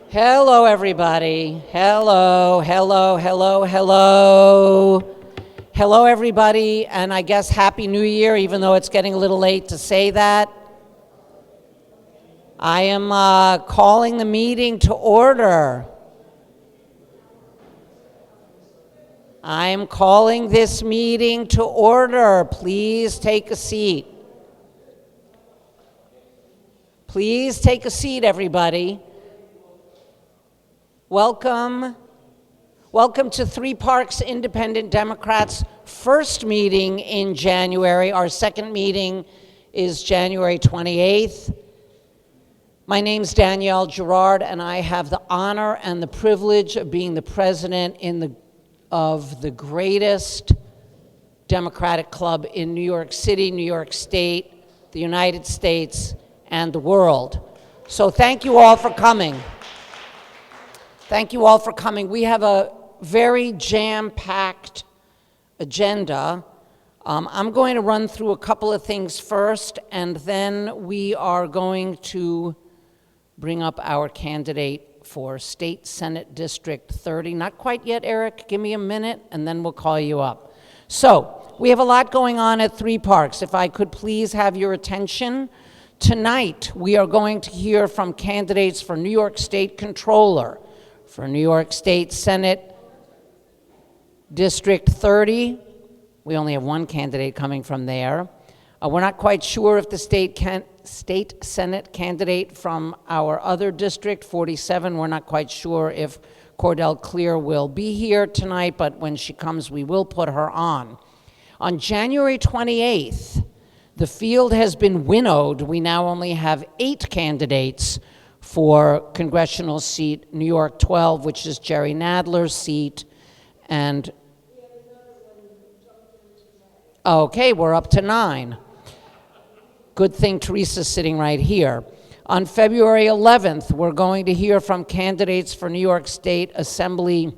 Hello, everybody. Hello, hello, hello, hello. Hello, everybody, and I guess Happy New Year, even though it's getting a little late to say that. I am calling the meeting to order. I am calling this meeting to order. Please take a seat. Please take a seat, everybody. Welcome to Three Parks Independent Democrats' first meeting in January. Our second meeting is January 28th. My name's Danielle Girard, and I have the honor and the privilege of being the president of the greatest Democratic Club in New York City, New York State, the United States, and the world. So thank you all for coming. Thank you all for coming. We have a very jam-packed agenda. I'm going to run through a couple of things first, and then we are going to bring up our candidate for State Senate District 30. Not quite yet, Eric. Give me a minute, and then we'll call you up. So, we have a lot going on at Three Parks. If I could please have your attention. Tonight, we are going to hear from candidates for New York State Comptroller, for New York State Senate District 30. We only have one candidate coming from there. We're not quite sure if the state Senate candidate from our other district, 47, we're not quite sure if Cordell Clear will be here tonight, but when she comes, we will put her on. On January 28th, the field has been winnowed. We now only have 8 candidates for congressional seat New York 12, which is Jerry Nadler's seat, and okay, we're up to 9. Good thing Teresa's sitting right here. On February 11th, we're going to hear from candidates for New York State Assembly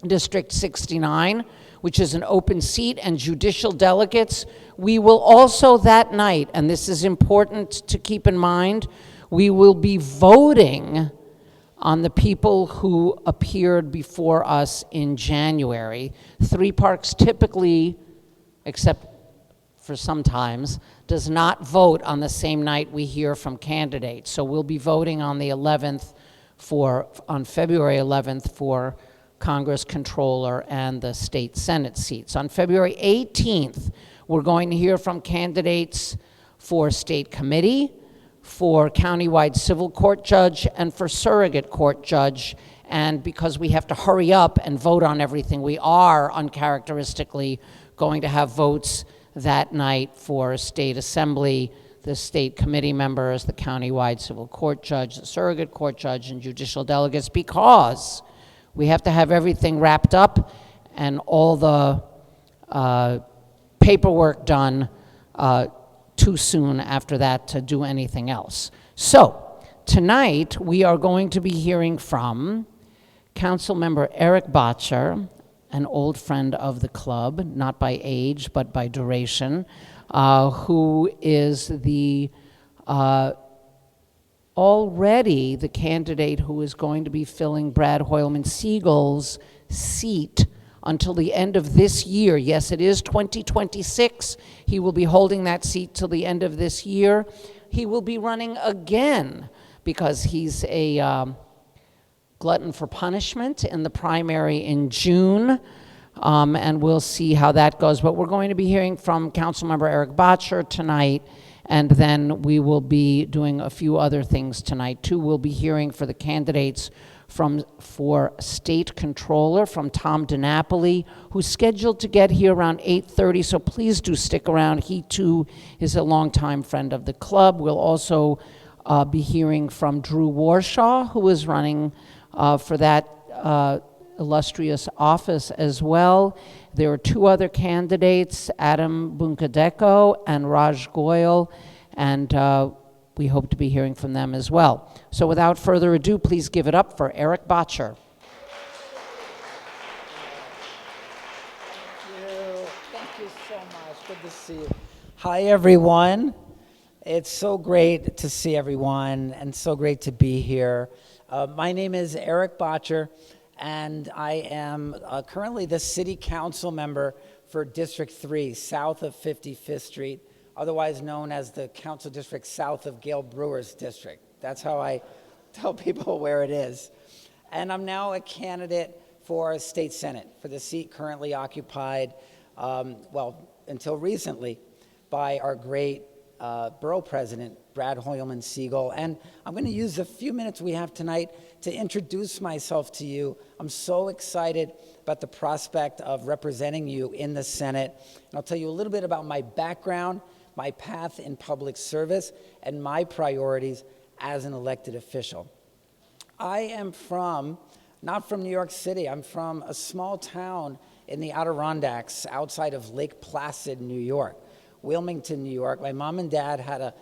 District 69, which is an open seat, and judicial delegates. We will also that night, and this is important to keep in mind, we will be voting on the people who appeared before us in January. Three Parks typically, except for sometimes, does not vote on the same night we hear from candidates. So we'll be voting on the 11th on February 11th for Congress Comptroller and the state Senate seats. On February 18th, we're going to hear from candidates for state committee, for countywide civil court judge, and for surrogate court judge. And because we have to hurry up and vote on everything, we are uncharacteristically going to have votes that night for state assembly, the state committee members, the countywide civil court judge, the surrogate court judge, and judicial delegates, because we have to have everything wrapped up and all the paperwork done too soon after that to do anything else. So tonight we are going to be hearing from Councilmember Eric Bottcher, an old friend of the club, not by age but by duration, who is already the candidate who is going to be filling Brad Hoylman-Siegel's seat until the end of this year. Yes, it is 2026. He will be holding that seat till the end of this year. He will be running again because he's a glutton for punishment in the primary in June, and we'll see how that goes. But we're going to be hearing from Councilmember Eric Bottcher tonight, and then we will be doing a few other things tonight too. We'll be hearing for the candidates for State Comptroller from Tom DiNapoli, who's scheduled to get here around 8:30, so please do stick around. He too is a longtime friend of the club. We'll also be hearing from Drew Warshaw, who is running for that illustrious office as well. There are 2 other candidates, Adam Bunkadeko and Raj Goyal, and we hope to be hearing from them as well. So without further ado, please give it up for Eric Bottcher. Thank you so much. Good to see you. Hi, everyone. It's so great to see everyone and so great to be here. My name is Eric Botcher, and I am currently the City Council member for District 3, south of 55th Street, otherwise known as the Council District south of Gail Brewer's district. That's how I tell people where it is. And I'm now a candidate for State Senate, for the seat currently occupied, until recently, by our great Borough President, Brad Hoylman Siegel. And I'm going to use the few minutes we have tonight to introduce myself to you. I'm so excited about the prospect of representing you in the Senate. And I'll tell you a little bit about my background, my path in public service, and my priorities as an elected official. I am not from New York City. I'm from a small town in the Adirondacks outside of Lake Placid, New York. Wilmington, New York. My mom and dad had a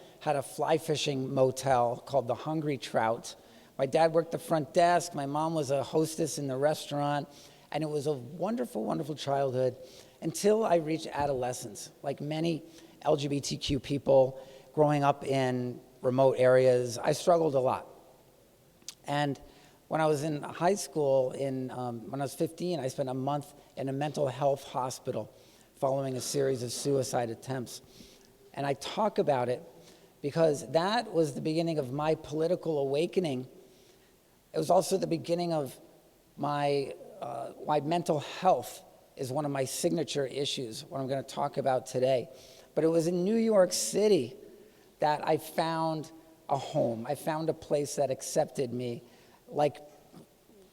fly fishing motel called the Hungry Trout. My dad worked the front desk. My mom was a hostess in the restaurant. And it was a wonderful, wonderful childhood until I reached adolescence. Like many LGBTQ people growing up in remote areas, I struggled a lot. And when I was in high school, when I was 15, I spent a month in a mental health hospital following a series of suicide attempts. And I talk about it because that was the beginning of my political awakening. It was also the beginning of my why mental health is one of my signature issues, what I'm going to talk about today. But it was in New York City that I found a home. I found a place that accepted me, like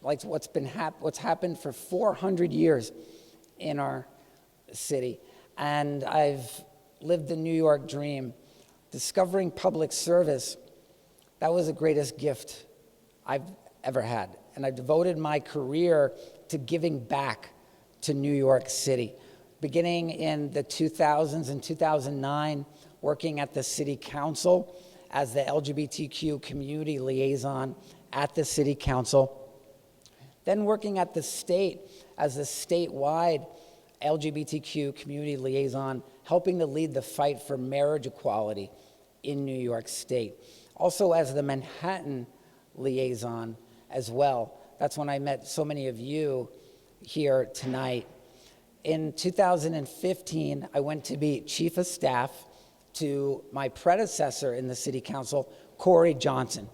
what's happened for 400 years in our city. And I've lived the New York dream. Discovering public service, that was the greatest gift I've ever had. And I devoted my career to giving back to New York City. Beginning in the 2000s and 2009, working at the City Council as the LGBTQ community liaison at the City Council. Then working at the state as the statewide LGBTQ community liaison, helping to lead the fight for marriage equality in New York State. Also as the Manhattan liaison as well. That's when I met so many of you here tonight. In 2015, I went to be chief of staff to my predecessor in the City Council, Corey Johnson.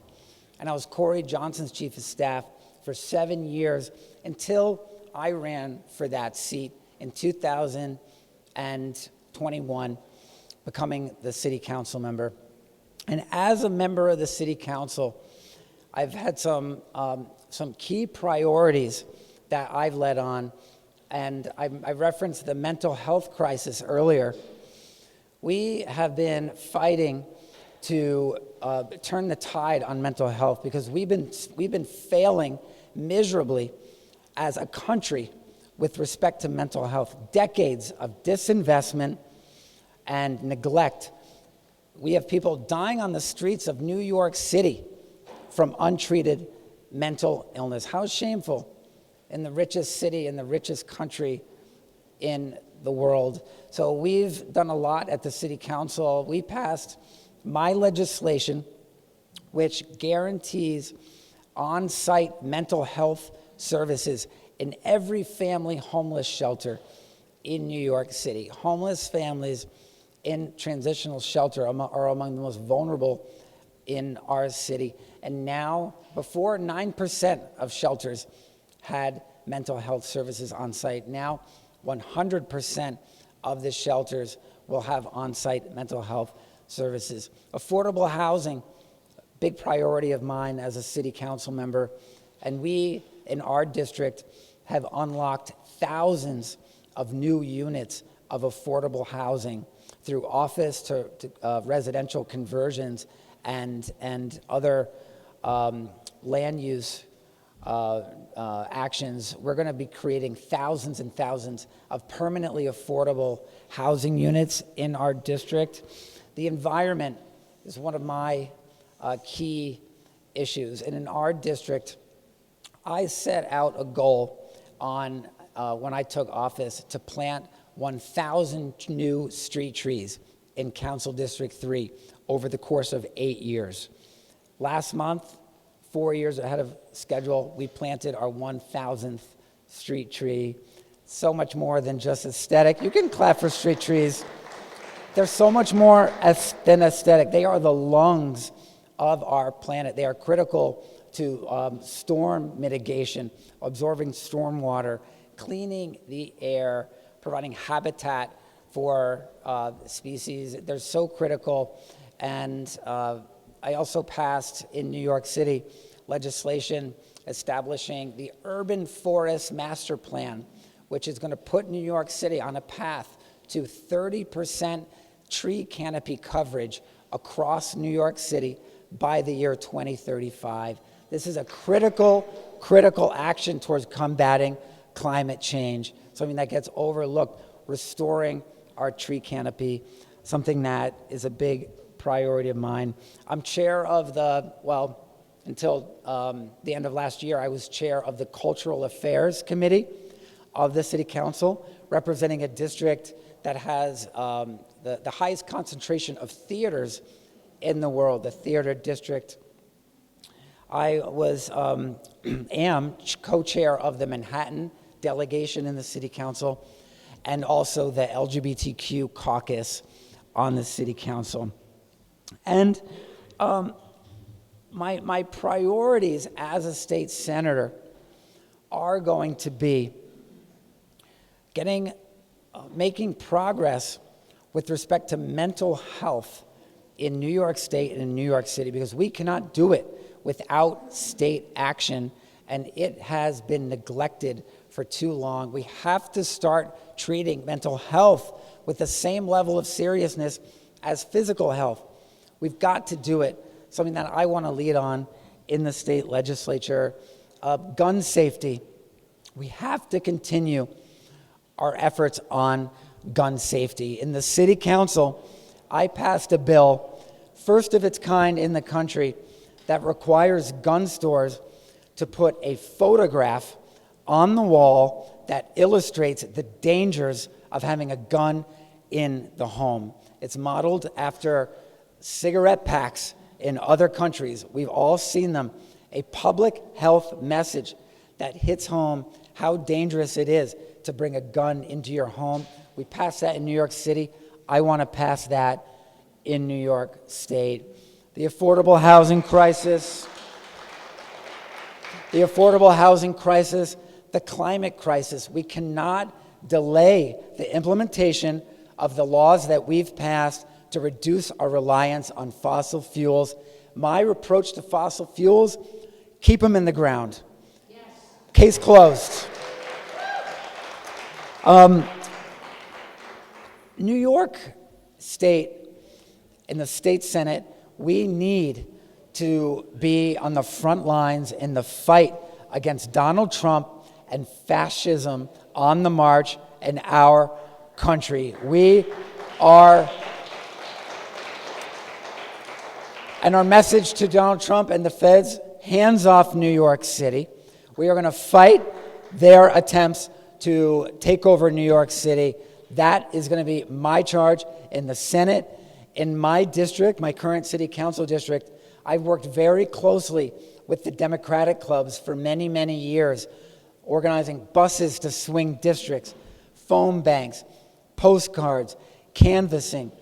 And I was Corey Johnson's chief of staff for 7 years until I ran for that seat in 2021, becoming the City Council member. And as a member of the City Council, I've had some key priorities that I've led on, and I referenced the mental health crisis earlier. We have been fighting to turn the tide on mental health because we've been failing miserably as a country with respect to mental health. Decades of disinvestment and neglect. We have people dying on the streets of New York City from untreated mental illness. How shameful in the richest city, in the richest country in the world. So we've done a lot at the City Council. We passed my legislation, which guarantees on-site mental health services in every family homeless shelter in New York City. Homeless families in transitional shelter are among the most vulnerable in our city. And now, before 9% of shelters had mental health services on site. Now, 100% of the shelters will have on-site mental health services. Affordable housing, big priority of mine as a City Council member. And we, in our district, have unlocked thousands of new units of affordable housing through office to residential conversions and other land use actions. We're going to be creating thousands and thousands of permanently affordable housing units in our district. The environment is one of my key issues. And in our district, I set out a goal on when I took office to plant 1,000 new street trees in Council District 3 over the course of 8 years. Last month, 4 years ahead of schedule, we planted our 1,000th street tree. So much more than just aesthetic. You can clap for street trees. They're so much more than aesthetic. They are the lungs of our planet. They are critical to storm mitigation, absorbing stormwater, cleaning the air, providing habitat for species. They're so critical. And I also passed in New York City legislation establishing the Urban Forest Master Plan, which is going to put New York City on a path to 30% tree canopy coverage across New York City by the year 2035. This is a critical action towards combating climate change, something that gets overlooked, restoring our tree canopy, something that is a big priority of mine. I'm chair of until the end of last year, I was chair of the Cultural Affairs Committee of the City Council, representing a district that has the highest concentration of theaters in the world, the theater district. I am co-chair of the Manhattan delegation in the City Council and also the LGBTQ caucus on the City Council. And my priorities as a state senator are going to be making progress with respect to mental health in New York State and in New York City, because we cannot do it without state action, and it has been neglected for too long. We have to start treating mental health with the same level of seriousness as physical health. We've got to do it, something that I want to lead on in the state legislature. Gun safety. We have to continue our efforts on gun safety. In the City Council, I passed a bill, first of its kind in the country, that requires gun stores to put a photograph on the wall that illustrates the dangers of having a gun in the home. It's modeled after cigarette packs in other countries. We've all seen them. A public health message that hits home how dangerous it is to bring a gun into your home. We passed that in New York City. I want to pass that in New York State. The affordable housing crisis, the climate crisis. We cannot delay the implementation of the laws that we've passed to reduce our reliance on fossil fuels. My approach to fossil fuels, keep them in the ground. Yes. Case closed. New York State, in the state Senate, we need to be on the front lines in the fight against Donald Trump and fascism on the march in our country. And our message to Donald Trump and the feds, hands off New York City. We are going to fight their attempts to take over New York City. That is going to be my charge in the Senate. In my district, my current city council district, I've worked very closely with the Democratic clubs for many, many years, organizing buses to swing districts, phone banks, postcards, canvassing,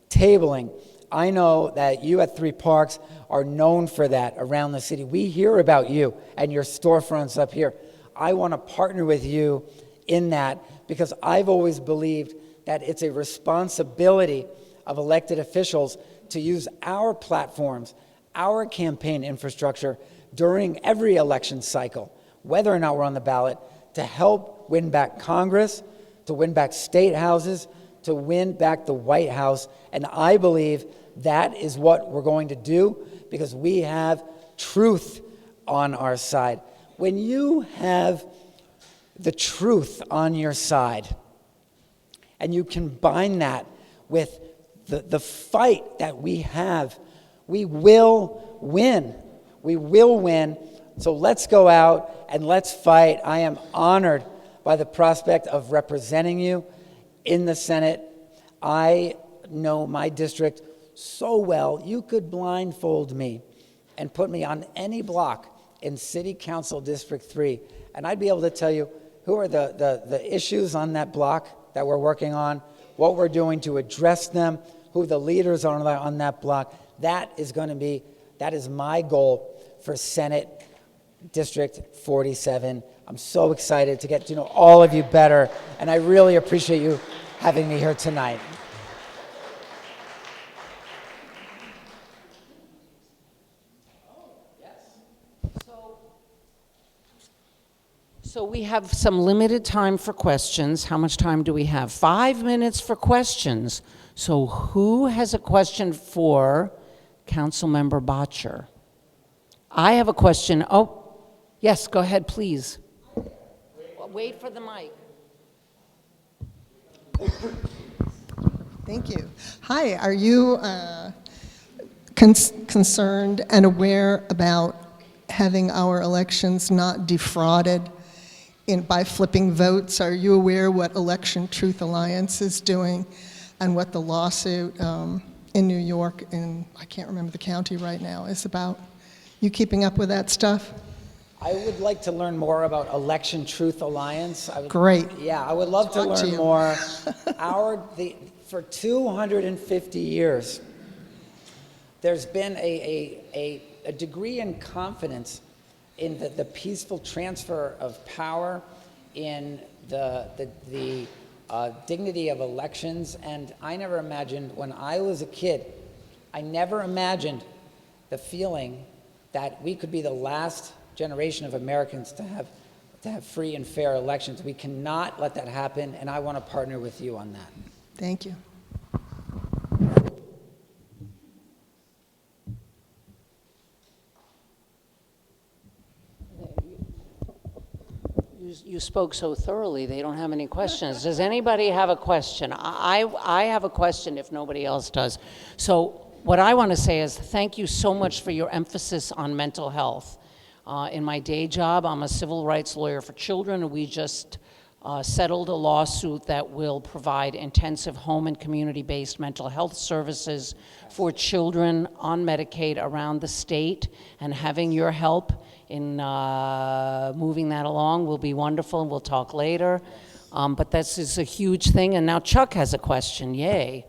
tabling. I know that you at Three Parks are known for that around the city. We hear about you and your storefronts up here. I want to partner with you in that because I've always believed that it's a responsibility of elected officials to use our platforms, our campaign infrastructure during every election cycle, whether or not we're on the ballot, to help win back Congress, to win back state houses, to win back the White House. And I believe that is what we're going to do because we have truth on our side. When you have the truth on your side and you combine that with the fight that we have, we will win. We will win. So let's go out and let's fight. I am honored by the prospect of representing you in the Senate. I know my district so well, you could blindfold me and put me on any block in City Council District 3, and I'd be able to tell you who are the issues on that block that we're working on, what we're doing to address them, who the leaders are on that block. That is my goal for Senate District 47. I'm so excited to get to know all of you better, and I really appreciate you having me here tonight. So we have some limited time for questions. How much time do we have? 5 minutes for questions. So who has a question for Councilmember Bottcher? I have a question. Oh, yes, go ahead, please. Wait for the mic. Thank you. Hi, are you concerned and aware about having our elections not defrauded by flipping votes? Are you aware what Election Truth Alliance is doing and what the lawsuit in New York, I can't remember the county right now, is about? You keeping up with that stuff? I would like to learn more about Election Truth Alliance. Great. Yeah, I would love to learn more. For 250 years, there's been a degree in confidence in the peaceful transfer of power, in the dignity of elections. And I never imagined, when I was a kid, I never imagined the feeling that we could be the last generation of Americans to have free and fair elections. We cannot let that happen, and I want to partner with you on that. Thank you. You spoke so thoroughly, they don't have any questions. Does anybody have a question? I have a question if nobody else does. So what I want to say is thank you so much for your emphasis on mental health. In my day job, I'm a civil rights lawyer for children, and we just settled a lawsuit that will provide intensive home and community-based mental health services for children on Medicaid around the state, and having your help in moving that along will be wonderful, and we'll talk later. But this is a huge thing, and now Chuck has a question. Yay.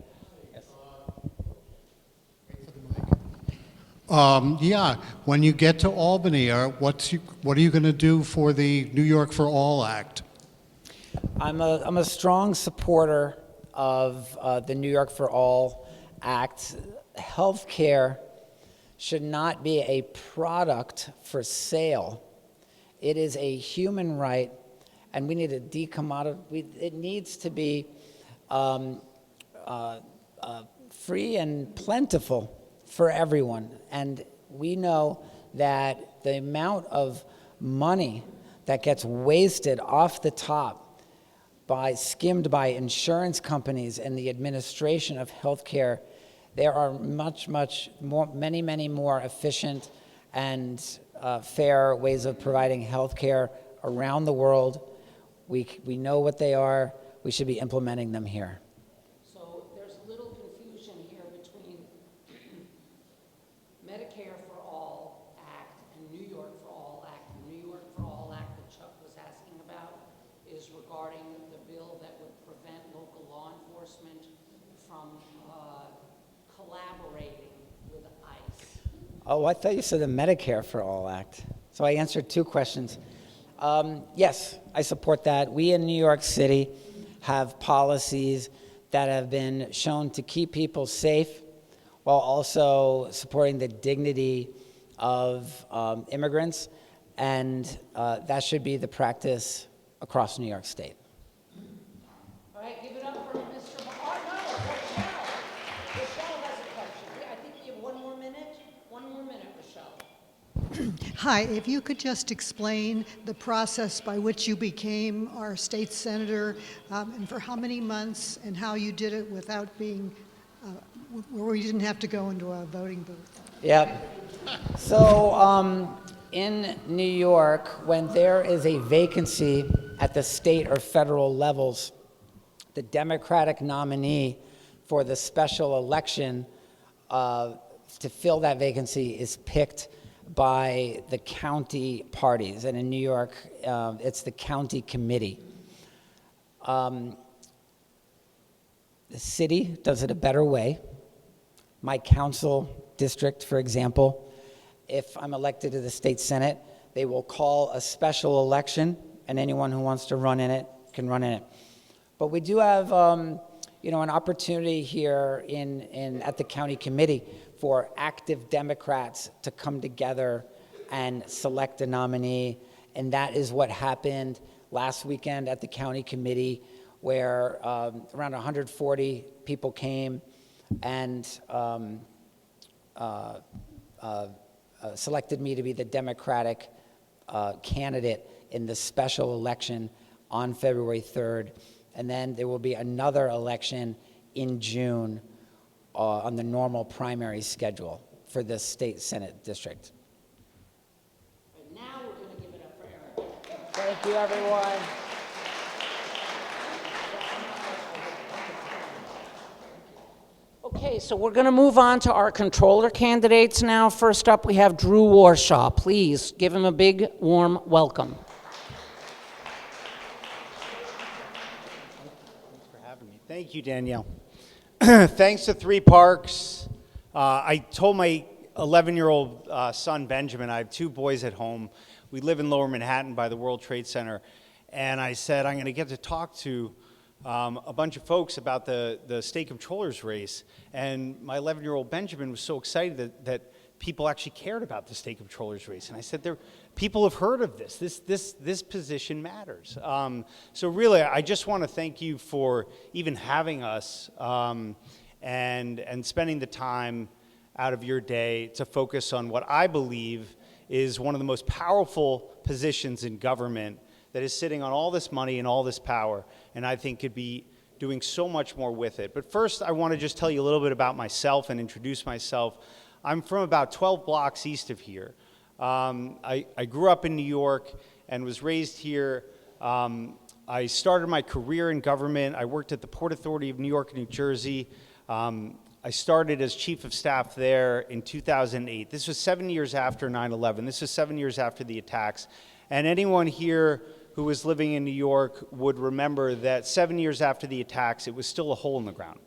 Yeah, when you get to Albany, what are you going to do for the New York for All Act? I'm a strong supporter of the New York for All Act. Healthcare should not be a product for sale. It is a human right, and we need to it needs to be free and plentiful for everyone. And we know that the amount of money that gets wasted off the top skimmed by insurance companies and the administration of healthcare, there are many more efficient and fair ways of providing healthcare around the world. We know what they are. We should be implementing them here. So there's little confusion here between Medicare for All Act and New York for All Act. The New York for All Act that Chuck was asking about is regarding the bill that would prevent local law enforcement from collaborating with ICE. Oh, I thought you said the Medicare for All Act. So I answered two questions. Yes, I support that. We in New York City have policies that have been shown to keep people safe while also supporting the dignity of immigrants, and that should be the practice across New York State. All right, give it up for Mr. Rochelle. Rochelle has a question. I think you have one more minute. One more minute, Rochelle. Hi, if you could just explain the process by which you became our state senator, and for how many months, and how you did it without being, where you didn't have to go into a voting booth. Yep. So in New York, when there is a vacancy at the state or federal levels, the Democratic nominee for the special election to fill that vacancy is picked by the county parties. And in New York, it's the county committee. The city does it a better way. My council district, for example, if I'm elected to the state senate, they will call a special election, and anyone who wants to run in it can run in it. But we do have, an opportunity here at the county committee for active Democrats to come together and select a nominee, and that is what happened last weekend at the county committee, where around 140 people came and selected me to be the Democratic candidate in the special election on February 3rd. And then there will be another election in June on the normal primary schedule for the state senate district. And now we're going to give it up for Eric. Thank you, everyone. Okay, so we're going to move on to our controller candidates now. First up, we have Drew Warshaw. Please give him a big, warm welcome. Thank you, Danielle. Thanks to Three Parks. I told my 11-year-old son, Benjamin, I have two boys at home. We live in Lower Manhattan by the World Trade Center. And I said, I'm going to get to talk to a bunch of folks about the state comptroller's race. And my 11-year-old Benjamin was so excited that people actually cared about the state comptroller's race. And I said, people have heard of this. This position matters. So really, I just want to thank you for even having us and spending the time out of your day to focus on what I believe is one of the most powerful positions in government that is sitting on all this money and all this power, and I think could be doing so much more with it. But first, I want to just tell you a little bit about myself and introduce myself. I'm from about 12 blocks east of here. I grew up in New York and was raised here. I started my career in government. I worked at the Port Authority of New York and New Jersey. I started as chief of staff there in 2008. This was 7 years after 9/11. This was 7 years after the attacks. And anyone here who was living in New York would remember that 7 years after the attacks, it was still a hole in the ground.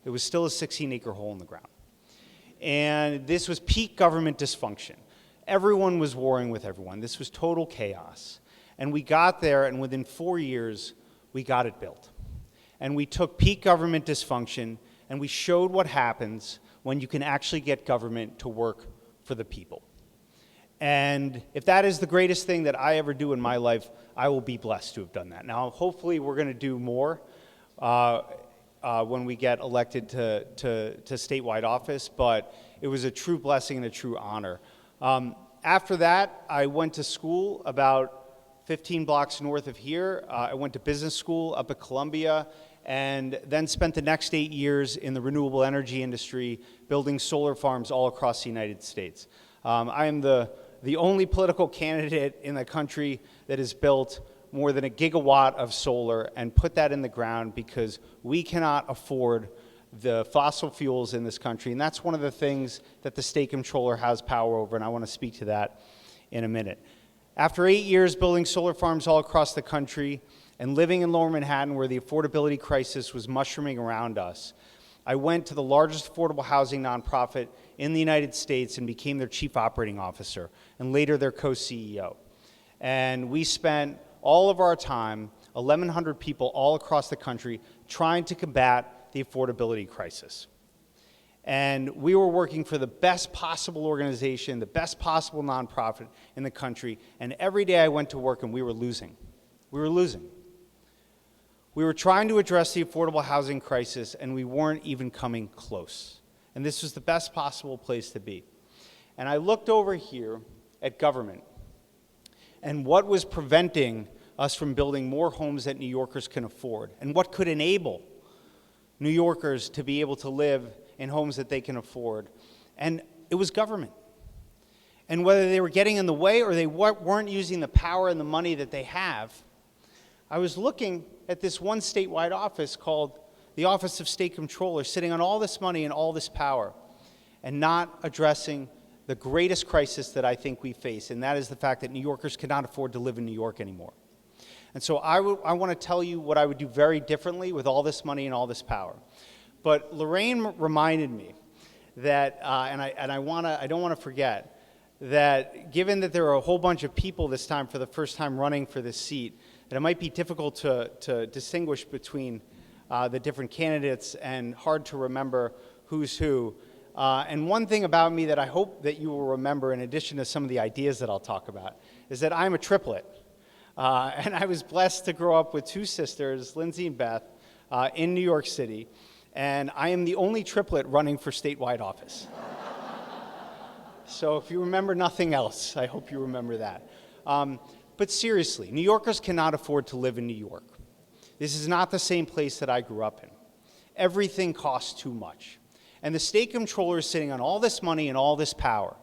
It was still a 16-acre hole in the ground. And this was peak government dysfunction. Everyone was warring with everyone. This was total chaos. And we got there, and within 4 years, we got it built. And we took peak government dysfunction, and we showed what happens when you can actually get government to work for the people. And if that is the greatest thing that I ever do in my life, I will be blessed to have done that. Now, hopefully, we're going to do more when we get elected to statewide office, but it was a true blessing and a true honor. After that, I went to school about 15 blocks north of here. I went to business school up at Columbia, and then spent the next 8 years in the renewable energy industry, building solar farms all across the United States. I am the only political candidate in the country that has built more than 1 gigawatt of solar and put that in the ground because we cannot afford the fossil fuels in this country. And that's one of the things that the state comptroller has power over, and I want to speak to that in a minute. After 8 years building solar farms all across the country and living in Lower Manhattan where the affordability crisis was mushrooming around us, I went to the largest affordable housing nonprofit in the United States and became their chief operating officer and later their co-CEO. And we spent all of our time, 1,100 people all across the country, trying to combat the affordability crisis. And we were working for the best possible organization, the best possible nonprofit in the country, and every day I went to work and we were losing. We were losing. We were trying to address the affordable housing crisis and we weren't even coming close. And this was the best possible place to be. And I looked over here at government and what was preventing us from building more homes that New Yorkers can afford and what could enable New Yorkers to be able to live in homes that they can afford. And it was government. And whether they were getting in the way or they weren't using the power and the money that they have, I was looking at this one statewide office called the Office of State Comptroller, sitting on all this money and all this power, and not addressing the greatest crisis that I think we face, and that is the fact that New Yorkers cannot afford to live in New York anymore. And so I want to tell you what I would do very differently with all this money and all this power. But Lorraine reminded me that, and I don't want to forget, that given that there are a whole bunch of people this time for the first time running for this seat, that it might be difficult to distinguish between the different candidates and hard to remember who's who. And one thing about me that I hope that you will remember, in addition to some of the ideas that I'll talk about, is that I'm a triplet. And I was blessed to grow up with two sisters, Lindsay and Beth, in New York City. And I am the only triplet running for statewide office. So if you remember nothing else, I hope you remember that. But seriously, New Yorkers cannot afford to live in New York. This is not the same place that I grew up in. Everything costs too much. And the state comptroller is sitting on all this money and all this power.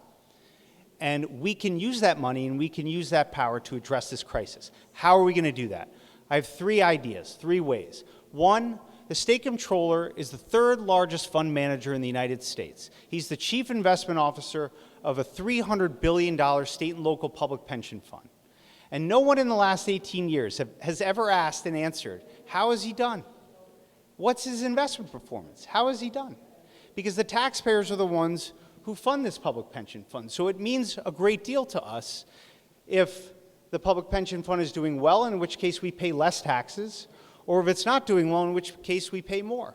And we can use that money and we can use that power to address this crisis. How are we going to do that? I have 3 ideas, 3 ways. 1, the state comptroller is the 3rd largest fund manager in the United States. He's the chief investment officer of a $300 billion state and local public pension fund. And no one in the last 18 years has ever asked and answered, how has he done? What's his investment performance? How has he done? Because the taxpayers are the ones who fund this public pension fund. So it means a great deal to us if the public pension fund is doing well, in which case we pay less taxes, or if it's not doing well, in which case we pay more.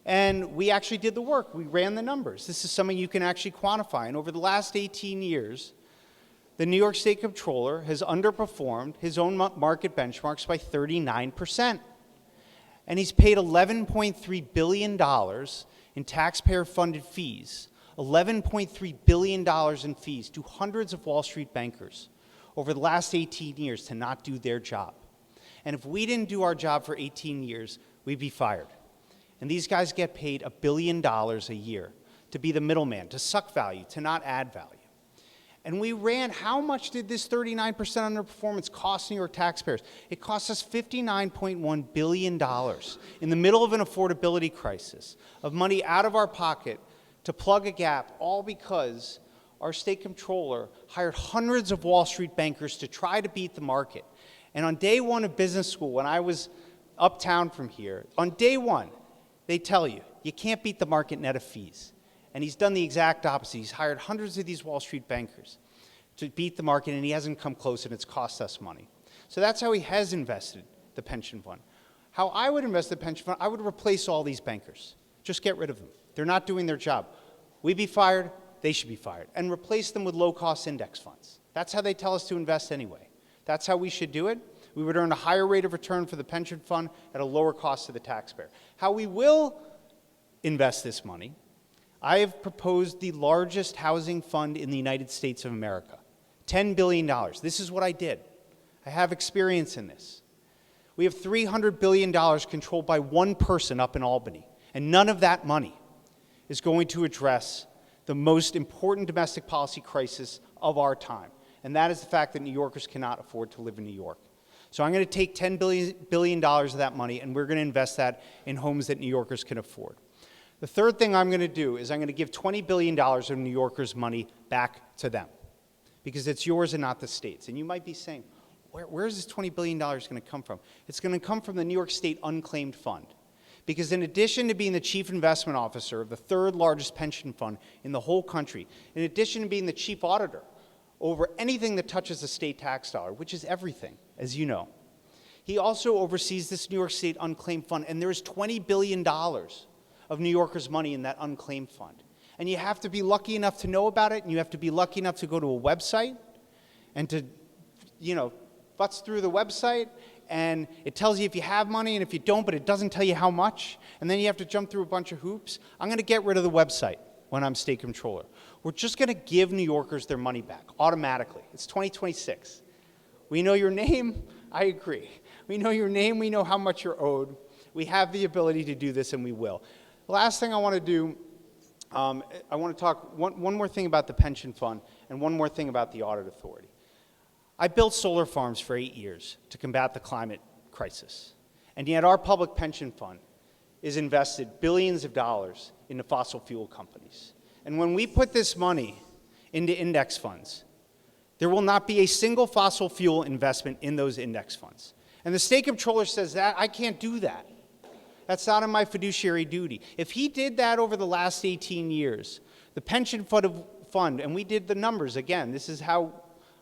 And we actually did the work. We ran the numbers. This is something you can actually quantify. And over the last 18 years, the New York State Comptroller has underperformed his own market benchmarks by 39%. And he's paid $11.3 billion in taxpayer-funded fees, $11.3 billion in fees to hundreds of Wall Street bankers over the last 18 years to not do their job. And if we didn't do our job for 18 years, we'd be fired. And these guys get paid $1 billion a year to be the middleman, to suck value, to not add value. And we ran, how much did this 39% underperformance cost New York taxpayers? It cost us $59.1 billion in the middle of an affordability crisis, of money out of our pocket to plug a gap, all because our state comptroller hired hundreds of Wall Street bankers to try to beat the market. And on day 1 of business school, when I was uptown from here, on day 1, they tell you, you can't beat the market net of fees. And he's done the exact opposite. He's hired hundreds of these Wall Street bankers to beat the market, and he hasn't come close, and it's cost us money. So that's how he has invested the pension fund. How I would invest the pension fund, I would replace all these bankers. Just get rid of them. They're not doing their job. We'd be fired, they should be fired. And replace them with low-cost index funds. That's how they tell us to invest anyway. That's how we should do it. We would earn a higher rate of return for the pension fund at a lower cost to the taxpayer. How we will invest this money, I have proposed the largest housing fund in the United States of America, $10 billion. This is what I did. I have experience in this. We have $300 billion controlled by one person up in Albany, and none of that money is going to address the most important domestic policy crisis of our time, and that is the fact that New Yorkers cannot afford to live in New York. So I'm going to take $10 billion of that money, and we're going to invest that in homes that New Yorkers can afford. The third thing I'm going to do is I'm going to give $20 billion of New Yorkers' money back to them, because it's yours and not the state's. And you might be saying, where is this $20 billion going to come from? It's going to come from the New York State Unclaimed Fund. Because in addition to being the chief investment officer of the 3rd largest pension fund in the whole country, in addition to being the chief auditor over anything that touches the state tax dollar, which is everything, as you know, he also oversees this New York State Unclaimed Fund, and there is $20 billion of New Yorkers' money in that unclaimed fund. And you have to be lucky enough to know about it, and you have to be lucky enough to go to a website and to, futz through the website, and it tells you if you have money and if you don't, but it doesn't tell you how much, and then you have to jump through a bunch of hoops. I'm going to get rid of the website when I'm state comptroller. We're just going to give New Yorkers their money back automatically. It's 2026. We know your name. I agree. We know your name. We know how much you're owed. We have the ability to do this, and we will. The last thing I want to do, I want to talk one more thing about the pension fund and one more thing about the audit authority. I built solar farms for 8 years to combat the climate crisis. And yet our public pension fund is invested billions of dollars into fossil fuel companies. And when we put this money into index funds, there will not be a single fossil fuel investment in those index funds. And the state comptroller says that I can't do that. That's not in my fiduciary duty. If he did that over the last 18 years, the pension fund, and we did the numbers, again, this is how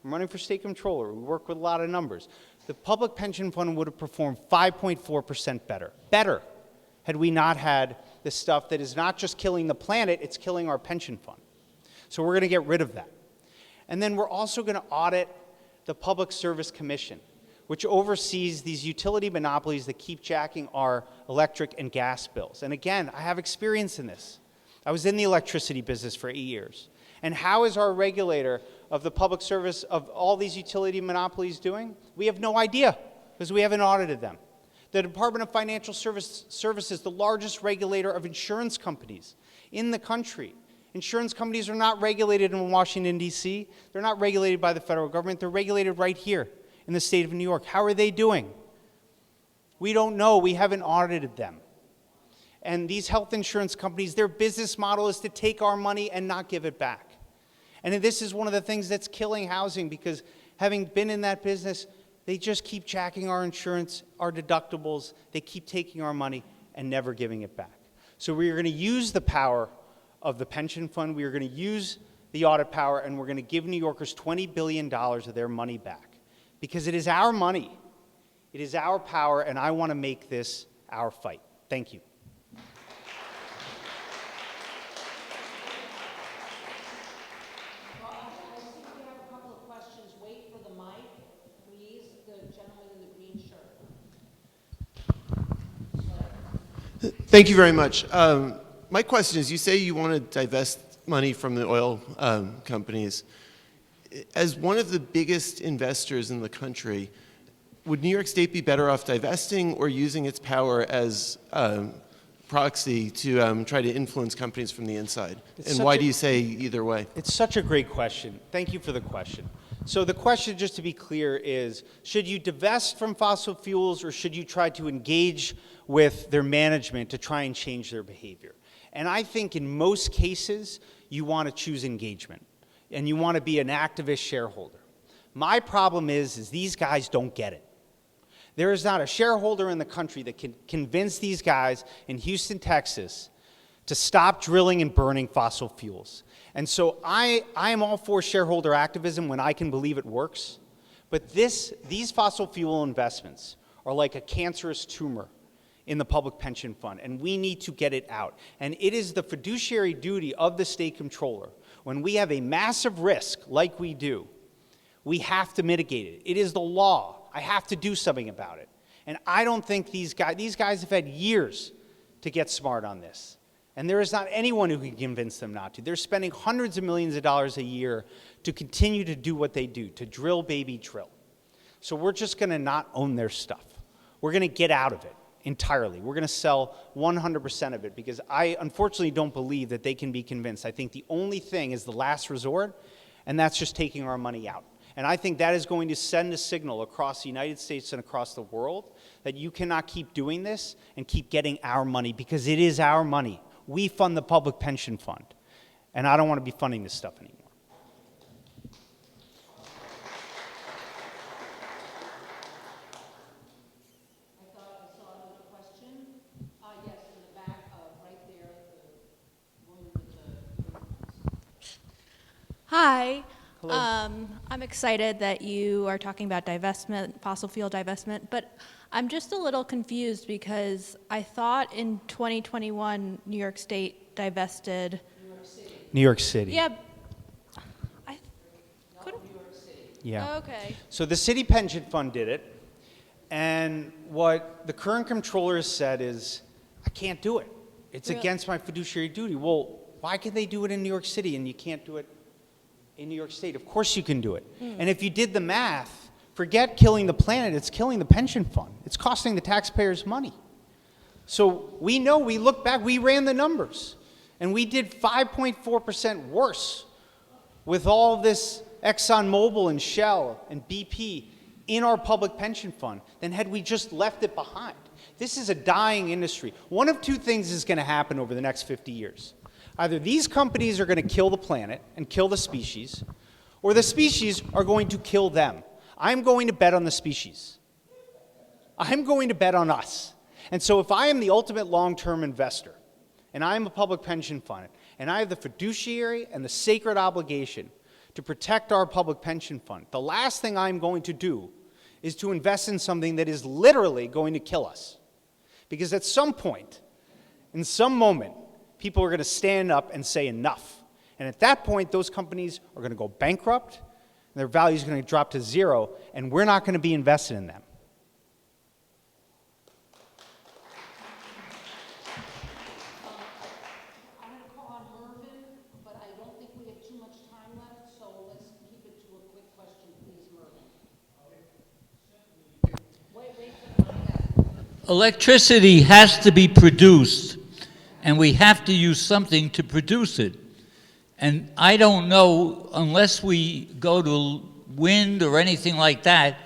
I'm running for state comptroller. We work with a lot of numbers. The public pension fund would have performed 5.4% better had we not had this stuff that is not just killing the planet, it's killing our pension fund. So we're going to get rid of that. And then we're also going to audit the Public Service Commission, which oversees these utility monopolies that keep jacking our electric and gas bills. And again, I have experience in this. I was in the electricity business for 8 years. And how is our regulator of the public service of all these utility monopolies doing? We have no idea because we haven't audited them. The Department of Financial Services, the largest regulator of insurance companies in the country. Insurance companies are not regulated in Washington, D.C. They're not regulated by the federal government. They're regulated right here in the state of New York. How are they doing? We don't know. We haven't audited them. And these health insurance companies, their business model is to take our money and not give it back. And this is one of the things that's killing housing, because having been in that business, they just keep jacking our insurance, our deductibles. They keep taking our money and never giving it back. So we are going to use the power of the pension fund. We are going to use the audit power, and we're going to give New Yorkers $20 billion of their money back, because it is our money. It is our power, and I want to make this our fight. Thank you. Thank you very much. My question is, you say you want to divest money from the oil companies. As one of the biggest investors in the country, would New York State be better off divesting or using its power as proxy to try to influence companies from the inside? And why do you say either way? It's such a great question. Thank you for the question. So the question, just to be clear, is should you divest from fossil fuels, or should you try to engage with their management to try and change their behavior? And I think in most cases, you want to choose engagement, and you want to be an activist shareholder. My problem is these guys don't get it. There is not a shareholder in the country that can convince these guys in Houston, Texas, to stop drilling and burning fossil fuels. And so I am all for shareholder activism when I can believe it works. But these fossil fuel investments are like a cancerous tumor in the public pension fund, and we need to get it out. And it is the fiduciary duty of the state comptroller, when we have a massive risk like we do, we have to mitigate it. It is the law. I have to do something about it. And I don't think these guys have had years to get smart on this. And there is not anyone who can convince them not to. They're spending hundreds of millions of dollars a year to continue to do what they do, to drill, baby, drill. So we're just going to not own their stuff. We're going to get out of it entirely. We're going to sell 100% of it, because I unfortunately don't believe that they can be convinced. I think the only thing is the last resort, and that's just taking our money out. And I think that is going to send a signal across the United States and across the world that you cannot keep doing this and keep getting our money, because it is our money. We fund the public pension fund, and I don't want to be funding this stuff anymore. I thought I saw another question. Yes, in the back, right there, the woman with the... Hi. Hello. I'm excited that you are talking about divestment, fossil fuel divestment, but I'm just a little confused because I thought in 2021 New York State divested. New York City. Yeah. I couldn't. New York City. Yeah. Oh, okay. So the city pension fund did it, and what the current comptroller has said is, I can't do it. It's Really? against my fiduciary duty. Well, why can they do it in New York City and you can't do it in New York State? Of course you can do it. And if you did the math, forget killing the planet, it's killing the pension fund. It's costing the taxpayers money. So we know, we look back, we ran the numbers, and we did 5.4% worse with all this ExxonMobil and Shell and BP in our public pension fund than had we just left it behind. This is a dying industry. One of two things is going to happen over the next 50 years. Either these companies are going to kill the planet and kill the species, or the species are going to kill them. I'm going to bet on the species. I'm going to bet on us. And so if I am the ultimate long-term investor, and I am a public pension fund, and I have the fiduciary and the sacred obligation to protect our public pension fund, the last thing I'm going to do is to invest in something that is literally going to kill us. Because at some point, in some moment, people are going to stand up and say enough. And at that point, those companies are going to go bankrupt, and their value is going to drop to zero, and we're not going to be invested in them. I'm going to call on Mervyn, but I don't think we have too much time left, so let's keep it to a quick question, please, Mervyn. Wait for the mic. Electricity has to be produced, and we have to use something to produce it. And I don't know, unless we go to wind or anything like that,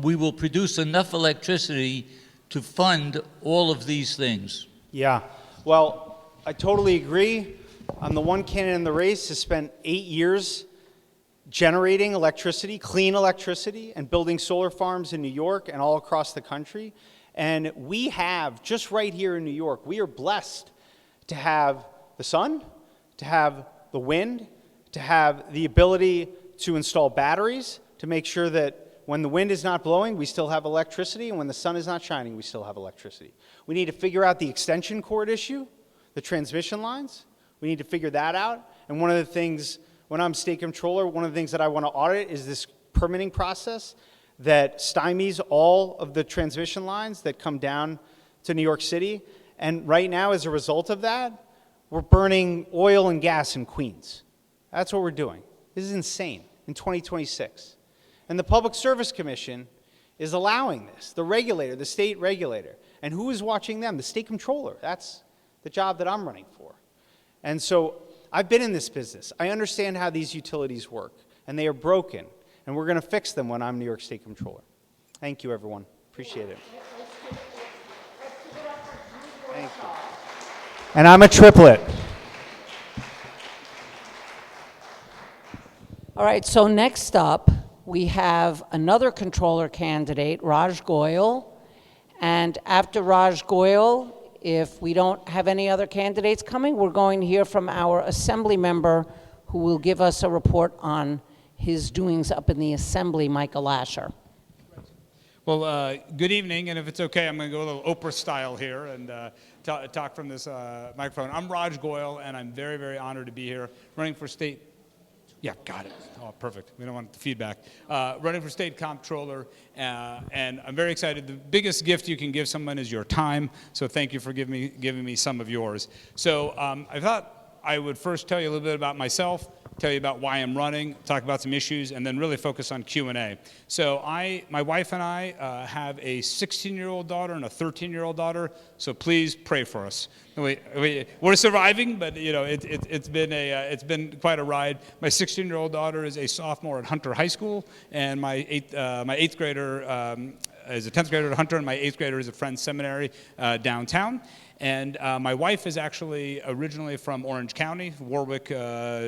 we will produce enough electricity to fund all of these things. Yeah, well, I totally agree. I'm the one candidate in the race who spent 8 years generating electricity, clean electricity, and building solar farms in New York and all across the country. And we have, just right here in New York, we are blessed to have the sun, to have the wind, to have the ability to install batteries, to make sure that when the wind is not blowing, we still have electricity, and when the sun is not shining, we still have electricity. We need to figure out the extension cord issue, the transmission lines. We need to figure that out. And one of the things, when I'm state comptroller, one of the things that I want to audit is this permitting process that stymies all of the transmission lines that come down to New York City. And right now, as a result of that, we're burning oil and gas in Queens. That's what we're doing. This is insane in 2026. And the Public Service Commission is allowing this, the regulator, the state regulator. And who is watching them? The state comptroller. That's the job that I'm running for. And so I've been in this business. I understand how these utilities work, and they are broken. And we're going to fix them when I'm New York State Comptroller. Thank you, everyone. Appreciate it. Thank you. And I'm a triplet. All right, so next up, we have another controller candidate, Raj Goyal. And after Raj Goyal, if we don't have any other candidates coming, we're going to hear from our assembly member who will give us a report on his doings up in the assembly, Michael Asher. Well, good evening, and if it's okay, I'm going to go a little Oprah style here and talk from this microphone. I'm Raj Goyal, and I'm very, very honored to be here running for state. Yeah, got it. Oh, perfect. We don't want the feedback. Running for state comptroller, and I'm very excited. The biggest gift you can give someone is your time, so thank you for giving me some of yours. So I thought I would first tell you a little bit about myself, tell you about why I'm running, talk about some issues, and then really focus on Q&A. So my wife and I have a 16-year-old daughter and a 13-year-old daughter, so please pray for us. We're surviving, but you know it's been quite a ride. My 16-year-old daughter is a sophomore at Hunter High School, and my eighth grader is a 10th grader at Hunter, and my 8th grader is at Friends Seminary downtown. And my wife is actually originally from Orange County, Warwick,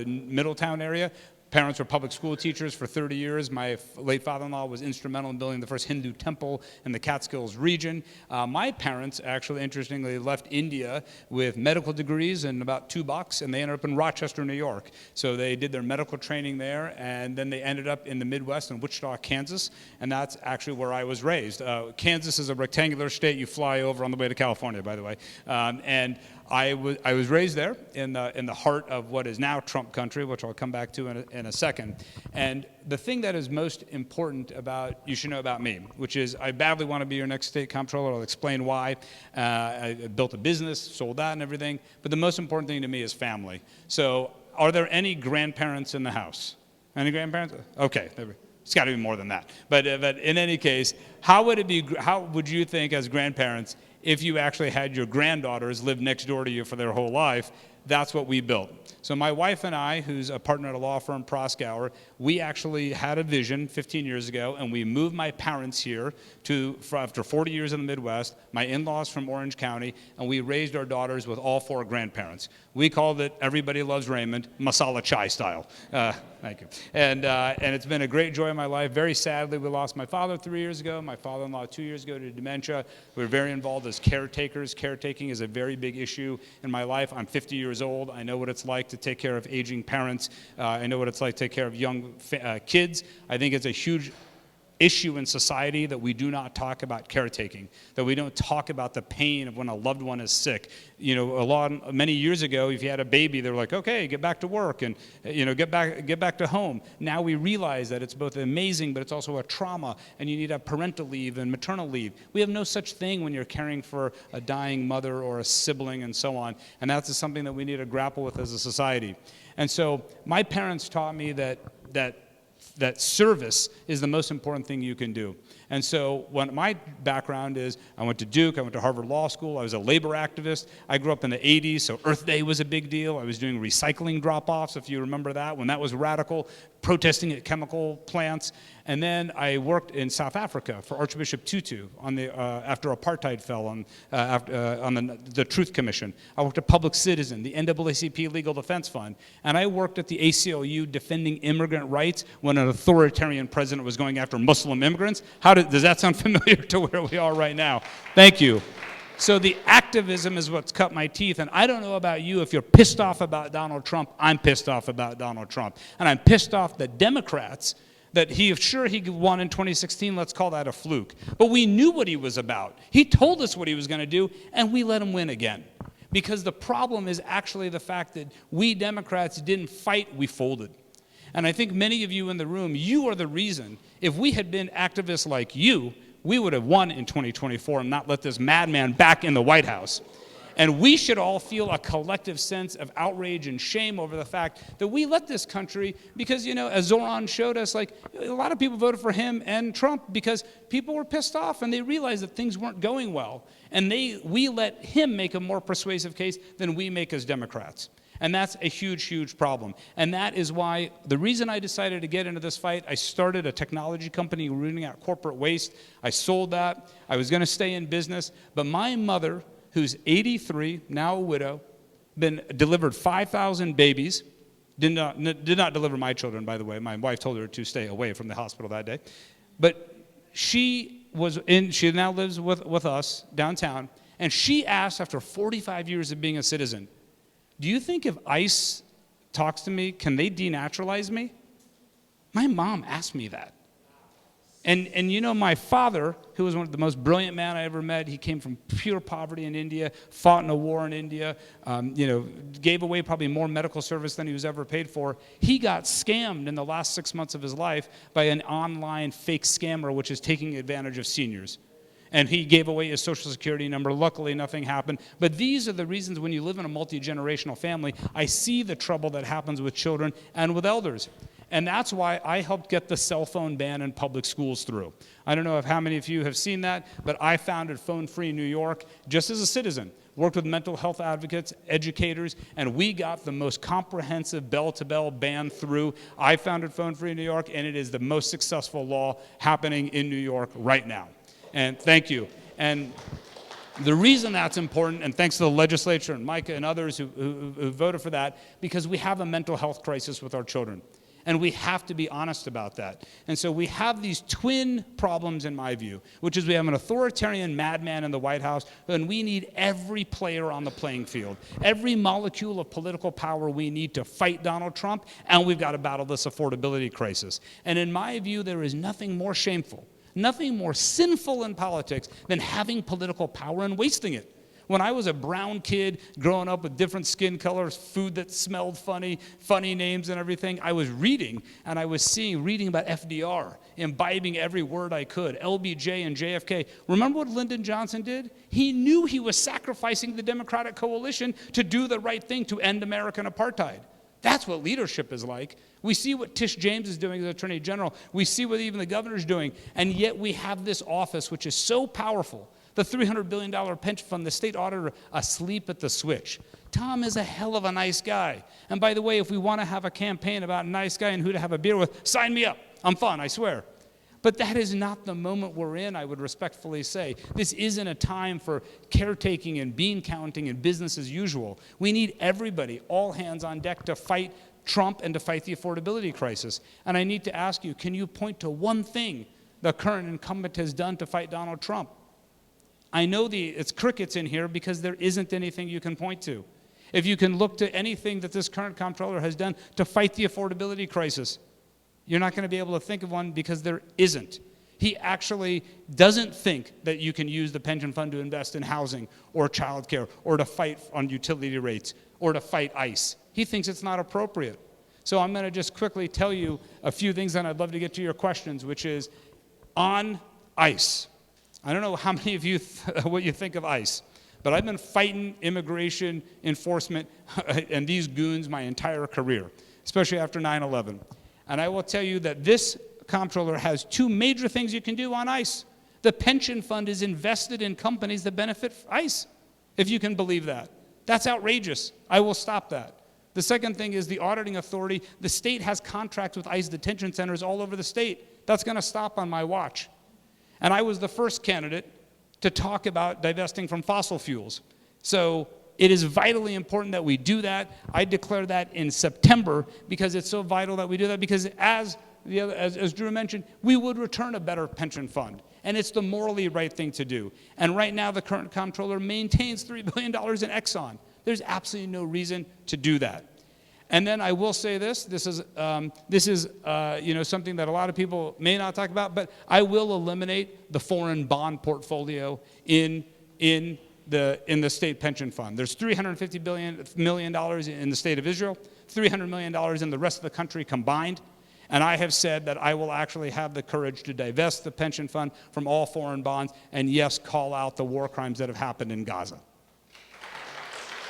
Middletown area. Parents were public school teachers for 30 years. My late father-in-law was instrumental in building the first Hindu temple in the Catskills region. My parents actually, interestingly, left India with medical degrees and about $2, and they ended up in Rochester, New York. So they did their medical training there, and then they ended up in the Midwest in Wichita, Kansas, and that's actually where I was raised. Kansas is a rectangular state you fly over on the way to California, by the way. And I was raised there in the heart of what is now Trump country, which I'll come back to in a second. And the thing that is most important you should know about me, which is I badly want to be your next state comptroller. I'll explain why. I built a business, sold that and everything. But the most important thing to me is family. So are there any grandparents in the house? Any grandparents? Okay. It's got to be more than that. But in any case, how would you think as grandparents, if you actually had your granddaughters live next door to you for their whole life, That's what we built. So my wife and I, who's a partner at a law firm, Proskauer, we actually had a vision 15 years ago, and we moved my parents here after 40 years in the Midwest, my in-laws from Orange County, and we raised our daughters with all 4 grandparents. We called it Everybody Loves Raymond, masala chai style. Thank you. And it's been a great joy in my life. Very sadly, we lost my father 3 years ago, my father-in-law 2 years ago to dementia. We were very involved as caretakers. Caretaking is a very big issue in my life. I'm 50 years old. I know what it's like to take care of aging parents. I know what it's like to take care of young kids. I think it's a huge issue in society that we do not talk about caretaking, that we don't talk about the pain of when a loved one is sick. You know, many years ago, if you had a baby, they were like, okay, get back to work and, you know, get back to home. Now we realize that it's both amazing, but it's also a trauma, and you need to have parental leave and maternal leave. We have no such thing when you're caring for a dying mother or a sibling and so on, and that's something that we need to grapple with as a society. And so my parents taught me that service is the most important thing you can do. And so what my background is, I went to Duke, I went to Harvard Law School, I was a labor activist. I grew up in the 80s, so Earth Day was a big deal. I was doing recycling drop-offs, if you remember that, when that was radical, protesting at chemical plants. And then I worked in South Africa for Archbishop Tutu after apartheid fell on the Truth Commission. I worked at Public Citizen, the NAACP Legal Defense Fund, and I worked at the ACLU defending immigrant rights when an authoritarian president was going after Muslim immigrants. Does that sound familiar to where we are right now? Thank you. So the activism is what's cut my teeth, and I don't know about you. If you're pissed off about Donald Trump, I'm pissed off about Donald Trump. And I'm pissed off that Democrats, that he won in 2016, let's call that a fluke. But we knew what he was about. He told us what he was going to do, and we let him win again. Because the problem is actually the fact that we Democrats didn't fight, we folded. And I think many of you in the room, you are the reason. If we had been activists like you, we would have won in 2024 and not let this madman back in the White House. And we should all feel a collective sense of outrage and shame over the fact that we let this country, because, you know, as Zoran showed us, like, a lot of people voted for him and Trump because people were pissed off and they realized that things weren't going well. And we let him make a more persuasive case than we make as Democrats. And that's a huge, huge problem. And that is why the reason I decided to get into this fight, I started a technology company rooting out corporate waste. I sold that. I was going to stay in business. But my mother, who's 83, now a widow, delivered 5,000 babies, did not deliver my children, by the way. My wife told her to stay away from the hospital that day. But she now lives with us downtown, and she asked, after 45 years of being a citizen, do you think if ICE talks to me, can they denaturalize me? My mom asked me that. And you know, my father, who was one of the most brilliant men I ever met, he came from pure poverty in India, fought in a war in India, gave away probably more medical service than he was ever paid for. He got scammed in the last 6 months of his life by an online fake scammer, which is taking advantage of seniors. And he gave away his Social Security number. Luckily, nothing happened. But these are the reasons when you live in a multi-generational family, I see the trouble that happens with children and with elders. And that's why I helped get the cell phone ban in public schools through. I don't know if how many of you have seen that, but I founded Phone Free New York just as a citizen, worked with mental health advocates, educators, and we got the most comprehensive bell-to-bell ban through. I founded Phone Free New York, and it is the most successful law happening in New York right now. And thank you. And the reason that's important, and thanks to the legislature and Micah and others who voted for that, because we have a mental health crisis with our children. And we have to be honest about that. And so we have these twin problems, in my view, which is we have an authoritarian madman in the White House, and we need every player on the playing field, every molecule of political power we need to fight Donald Trump, and we've got to battle this affordability crisis. And in my view, there is nothing more shameful, nothing more sinful in politics than having political power and wasting it. When I was a brown kid growing up with different skin colors, food that smelled funny names and everything, I was reading, and I was reading about FDR, imbibing every word I could, LBJ and JFK. Remember what Lyndon Johnson did? He knew he was sacrificing the Democratic coalition to do the right thing to end American apartheid. That's what leadership is like. We see what Tish James is doing as Attorney General. We see what even the governor's doing. And yet we have this office which is so powerful. The $300 billion pension fund, the state auditor asleep at the switch. Tom is a hell of a nice guy. And by the way, if we want to have a campaign about a nice guy and who to have a beer with, sign me up. I'm fun, I swear. But that is not the moment we're in, I would respectfully say. This isn't a time for caretaking and bean counting and business as usual. We need everybody, all hands on deck, to fight Trump and to fight the affordability crisis. And I need to ask you, can you point to one thing the current incumbent has done to fight Donald Trump? I know it's crickets in here because there isn't anything you can point to. If you can look to anything that this current comptroller has done to fight the affordability crisis, you're not going to be able to think of one because there isn't. He actually doesn't think that you can use the pension fund to invest in housing or childcare or to fight on utility rates or to fight ICE. He thinks it's not appropriate. So I'm going to just quickly tell you a few things, and I'd love to get to your questions, which is on ICE. I don't know how many of you, what you think of ICE, but I've been fighting immigration enforcement and these goons my entire career, especially after 9/11. And I will tell you that this comptroller has two major things you can do on ICE. The pension fund is invested in companies that benefit ICE, if you can believe that. That's outrageous. I will stop that. The second thing is the auditing authority. The state has contracts with ICE detention centers all over the state. That's going to stop on my watch. And I was the first candidate to talk about divesting from fossil fuels. So it is vitally important that we do that. I declare that in September because it's so vital that we do that, because as Drew mentioned, we would return a better pension fund. And it's the morally right thing to do. And right now, the current comptroller maintains $3 billion in Exxon. There's absolutely no reason to do that. And then I will say this is something that a lot of people may not talk about, but I will eliminate the foreign bond portfolio in the state pension fund. There's $350 million in the state of Israel, $300 million in the rest of the country combined. And I have said that I will actually have the courage to divest the pension fund from all foreign bonds and, yes, call out the war crimes that have happened in Gaza.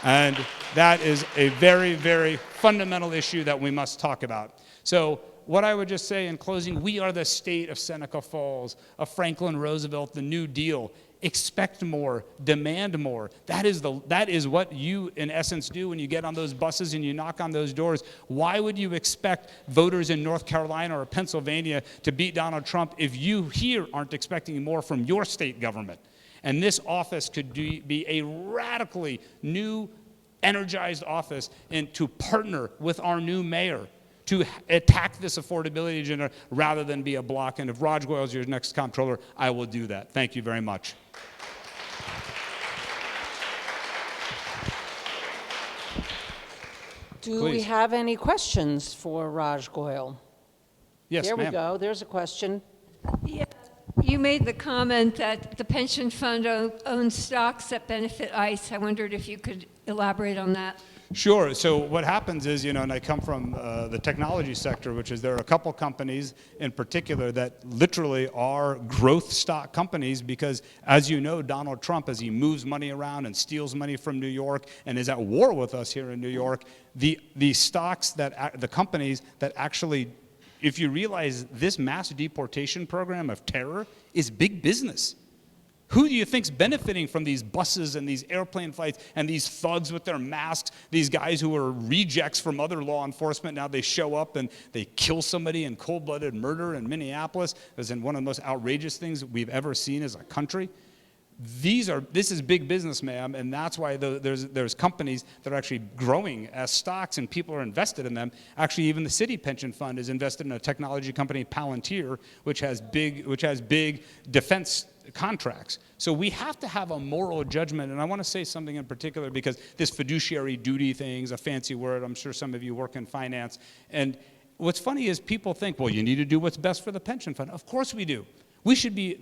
And that is a very, very fundamental issue that we must talk about. So what I would just say in closing, we are the state of Seneca Falls, of Franklin Roosevelt, the New Deal. Expect more, demand more. That is what you, in essence, do when you get on those buses and you knock on those doors. Why would you expect voters in North Carolina or Pennsylvania to beat Donald Trump if you here aren't expecting more from your state government? And this office could be a radically new, energized office, and to partner with our new mayor to attack this affordability agenda rather than be a block. And if Raj Goyal is your next comptroller, I will do that. Thank you very much. Do we Please. have any questions for Raj Goyal? Yes, There we ma'am. go. There's a question. Yeah. You made the comment that the pension fund owns stocks that benefit ICE. I wondered if you could elaborate on that. Sure. So what happens is, and I come from the technology sector, which is there are a couple companies in particular that literally are growth stock companies because, as you know, Donald Trump, as he moves money around and steals money from New York and is at war with us here in New York, the stocks that the companies that actually, if you realize this mass deportation program of terror is big business. Who do you think's benefiting from these buses and these airplane flights and these thugs with their masks, these guys who are rejects from other law enforcement, now they show up and they kill somebody in cold-blooded murder in Minneapolis, as in one of the most outrageous things we've ever seen as a country? This is big business, ma'am, and that's why there's companies that are actually growing as stocks and people are invested in them. Actually, even the city pension fund is invested in a technology company, Palantir, which has big defense contracts. So we have to have a moral judgment, and I want to say something in particular because this fiduciary duty thing is a fancy word. I'm sure some of you work in finance. And what's funny is people think, well, you need to do what's best for the pension fund. Of course we do.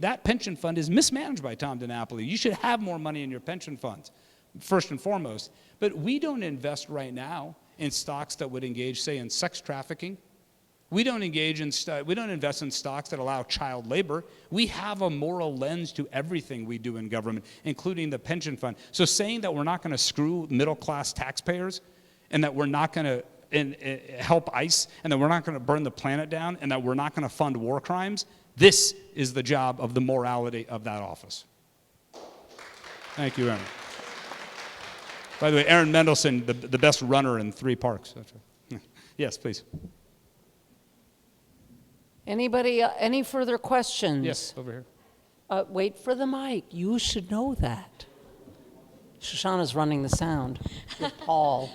That pension fund is mismanaged by Tom DiNapoli. You should have more money in your pension funds, first and foremost. But we don't invest right now in stocks that would engage, say, in sex trafficking. We don't invest in stocks that allow child labor. We have a moral lens to everything we do in government, including the pension fund. So saying that we're not going to screw middle-class taxpayers and that we're not going to help ICE, and that we're not going to burn the planet down, and that we're not going to fund war crimes, this is the job of the morality of that office. Thank you, Aaron. By the way, Aaron Mendelson, the best runner in 3 parks. Yes, please. Anybody, any further questions? Yes, over here. Wait for the mic. You should know that. Shoshana's running the sound with Paul.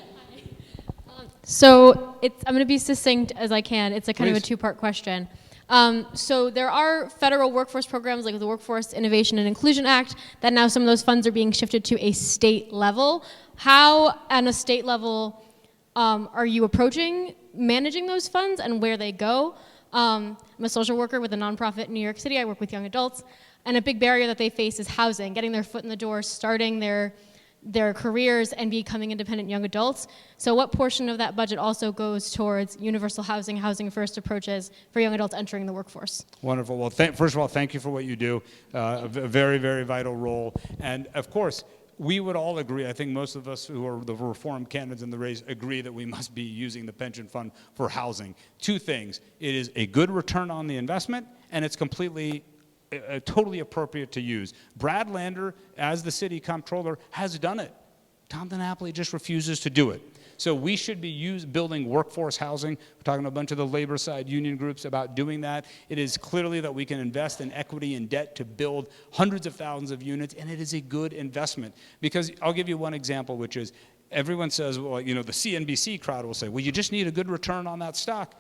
So I'm going to be succinct as I can. It's a kind of a Please. 2-part question. So there are federal workforce programs like the Workforce Innovation and Inclusion Act that now some of those funds are being shifted to a state level. How, on a state level, are you approaching managing those funds and where they go? I'm a social worker with a nonprofit in New York City. I work with young adults. And a big barrier that they face is housing, getting their foot in the door, starting their careers and becoming independent young adults. So what portion of that budget also goes towards universal housing, housing first approaches for young adults entering the workforce? Wonderful. Well, first of all, thank you for what you do. A very, very vital role. And of course, we would all agree, I think most of us who are the reform candidates in the race agree that we must be using the pension fund for housing. 2 things. It is a good return on the investment, and it's completely totally appropriate to use. Brad Lander, as the city comptroller, has done it. Tom DiNapoli just refuses to do it. So we should be building workforce housing. We're talking to a bunch of the labor side union groups about doing that. It is clearly that we can invest in equity and debt to build hundreds of thousands of units, and it is a good investment. Because I'll give you one example, which is everyone says, well, you know, the CNBC crowd will say, well, you just need a good return on that stock.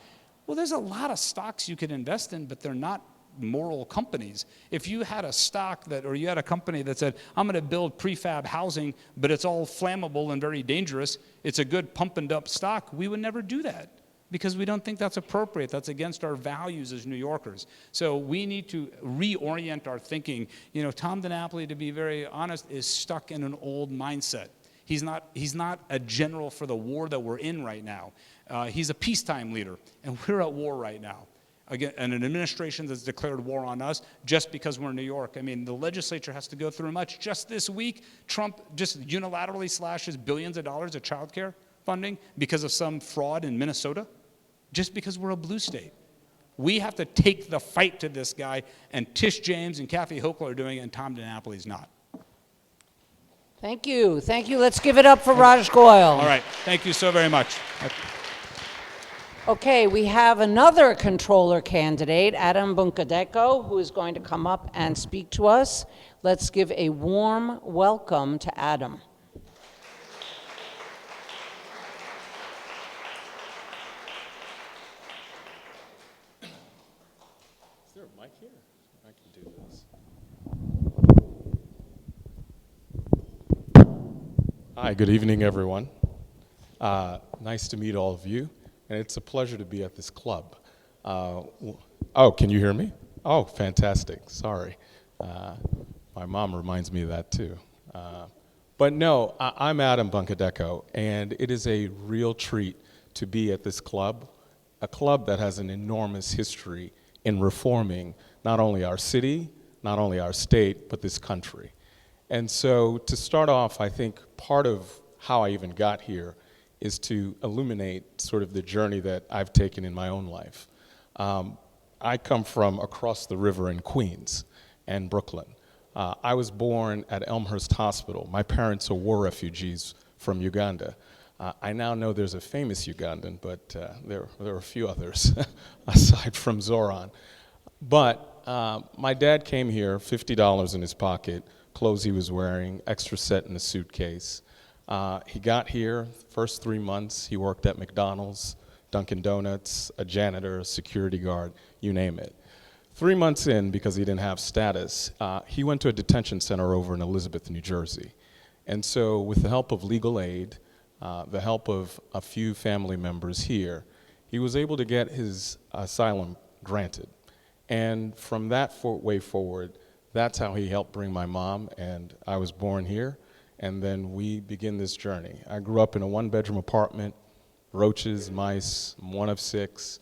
Well, there's a lot of stocks you could invest in, but they're not moral companies. If you had a stock or you had a company that said, I'm going to build prefab housing, but it's all flammable and very dangerous, it's a good pump and dump stock, we would never do that because we don't think that's appropriate. That's against our values as New Yorkers. So we need to reorient our thinking. You know, Tom DiNapoli, to be very honest, is stuck in an old mindset. He's not a general for the war that we're in right now. He's a peacetime leader, and we're at war right now. Again, and an administration that's declared war on us just because we're in New York. I mean, the legislature has to go through much. Just this week, Trump just unilaterally slashes billions of dollars of child care funding because of some fraud in Minnesota, just because we're a blue state. We have to take the fight to this guy, and Tish James and Kathy Hochul are doing it, and Tom DiNapoli's not. Thank you. Thank you. Let's give it up for Raj Goyal. All right. Thank you so very much. Okay, we have another controller candidate, Adam Bunkadeko, who is going to come up and speak to us. Let's give a warm welcome to Adam. Is there a mic here? I can do this. Hi, good evening, everyone. Nice to meet all of you. And it's a pleasure to be at this club. Oh, can you hear me? Oh, fantastic. Sorry. My mom reminds me of that too. But no, I'm Adam Bunkadeko, and it is a real treat to be at this club, a club that has an enormous history in reforming not only our city, not only our state, but this country. And so to start off, I think part of how I even got here is to illuminate sort of the journey that I've taken in my own life. I come from across the river in Queens and Brooklyn. I was born at Elmhurst Hospital. My parents are war refugees from Uganda. I now know there's a famous Ugandan, but there are a few others aside from Zoran. But my dad came here, $50 in his pocket, clothes he was wearing, extra set in a suitcase. He got here, first 3 months, he worked at McDonald's, Dunkin' Donuts, a janitor, a security guard, you name it. 3 months in, because he didn't have status, he went to a detention center over in Elizabeth, New Jersey. And so with the help of legal aid, the help of a few family members here, he was able to get his asylum granted. And from that way forward, that's how he helped bring my mom, and I was born here. And then we begin this journey. I grew up in a 1-bedroom apartment, roaches, mice, one of 6,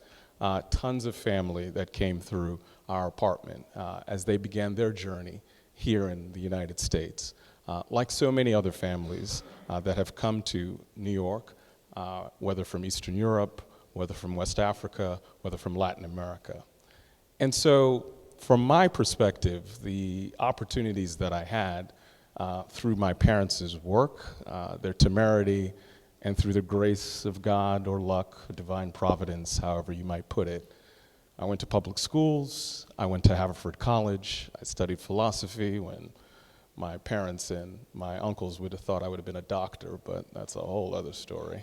tons of family that came through our apartment as they began their journey here in the United States. Like so many other families that have come to New York, whether from Eastern Europe, whether from West Africa, whether from Latin America. And so, from my perspective, the opportunities that I had through my parents' work, their temerity, and through the grace of God or luck, or divine providence, however you might put it, I went to public schools, I went to Haverford College, I studied philosophy when my parents and my uncles would have thought I would have been a doctor, but that's a whole other story.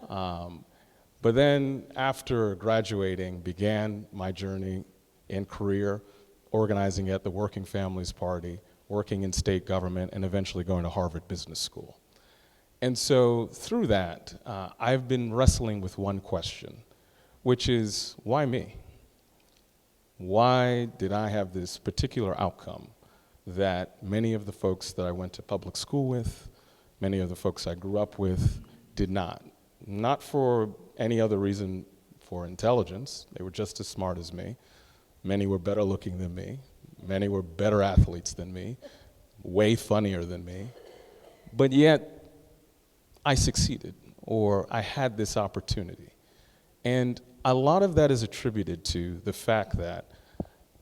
But then after graduating, began my journey and career organizing at the Working Families Party, working in state government, and eventually going to Harvard Business School. And so through that, I've been wrestling with one question, which is, why me? Why did I have this particular outcome that many of the folks that I went to public school with, many of the folks I grew up with, did not? Not for any other reason for intelligence. They were just as smart as me. Many were better looking than me. Many were better athletes than me, way funnier than me. But yet, I succeeded, or I had this opportunity. And a lot of that is attributed to the fact that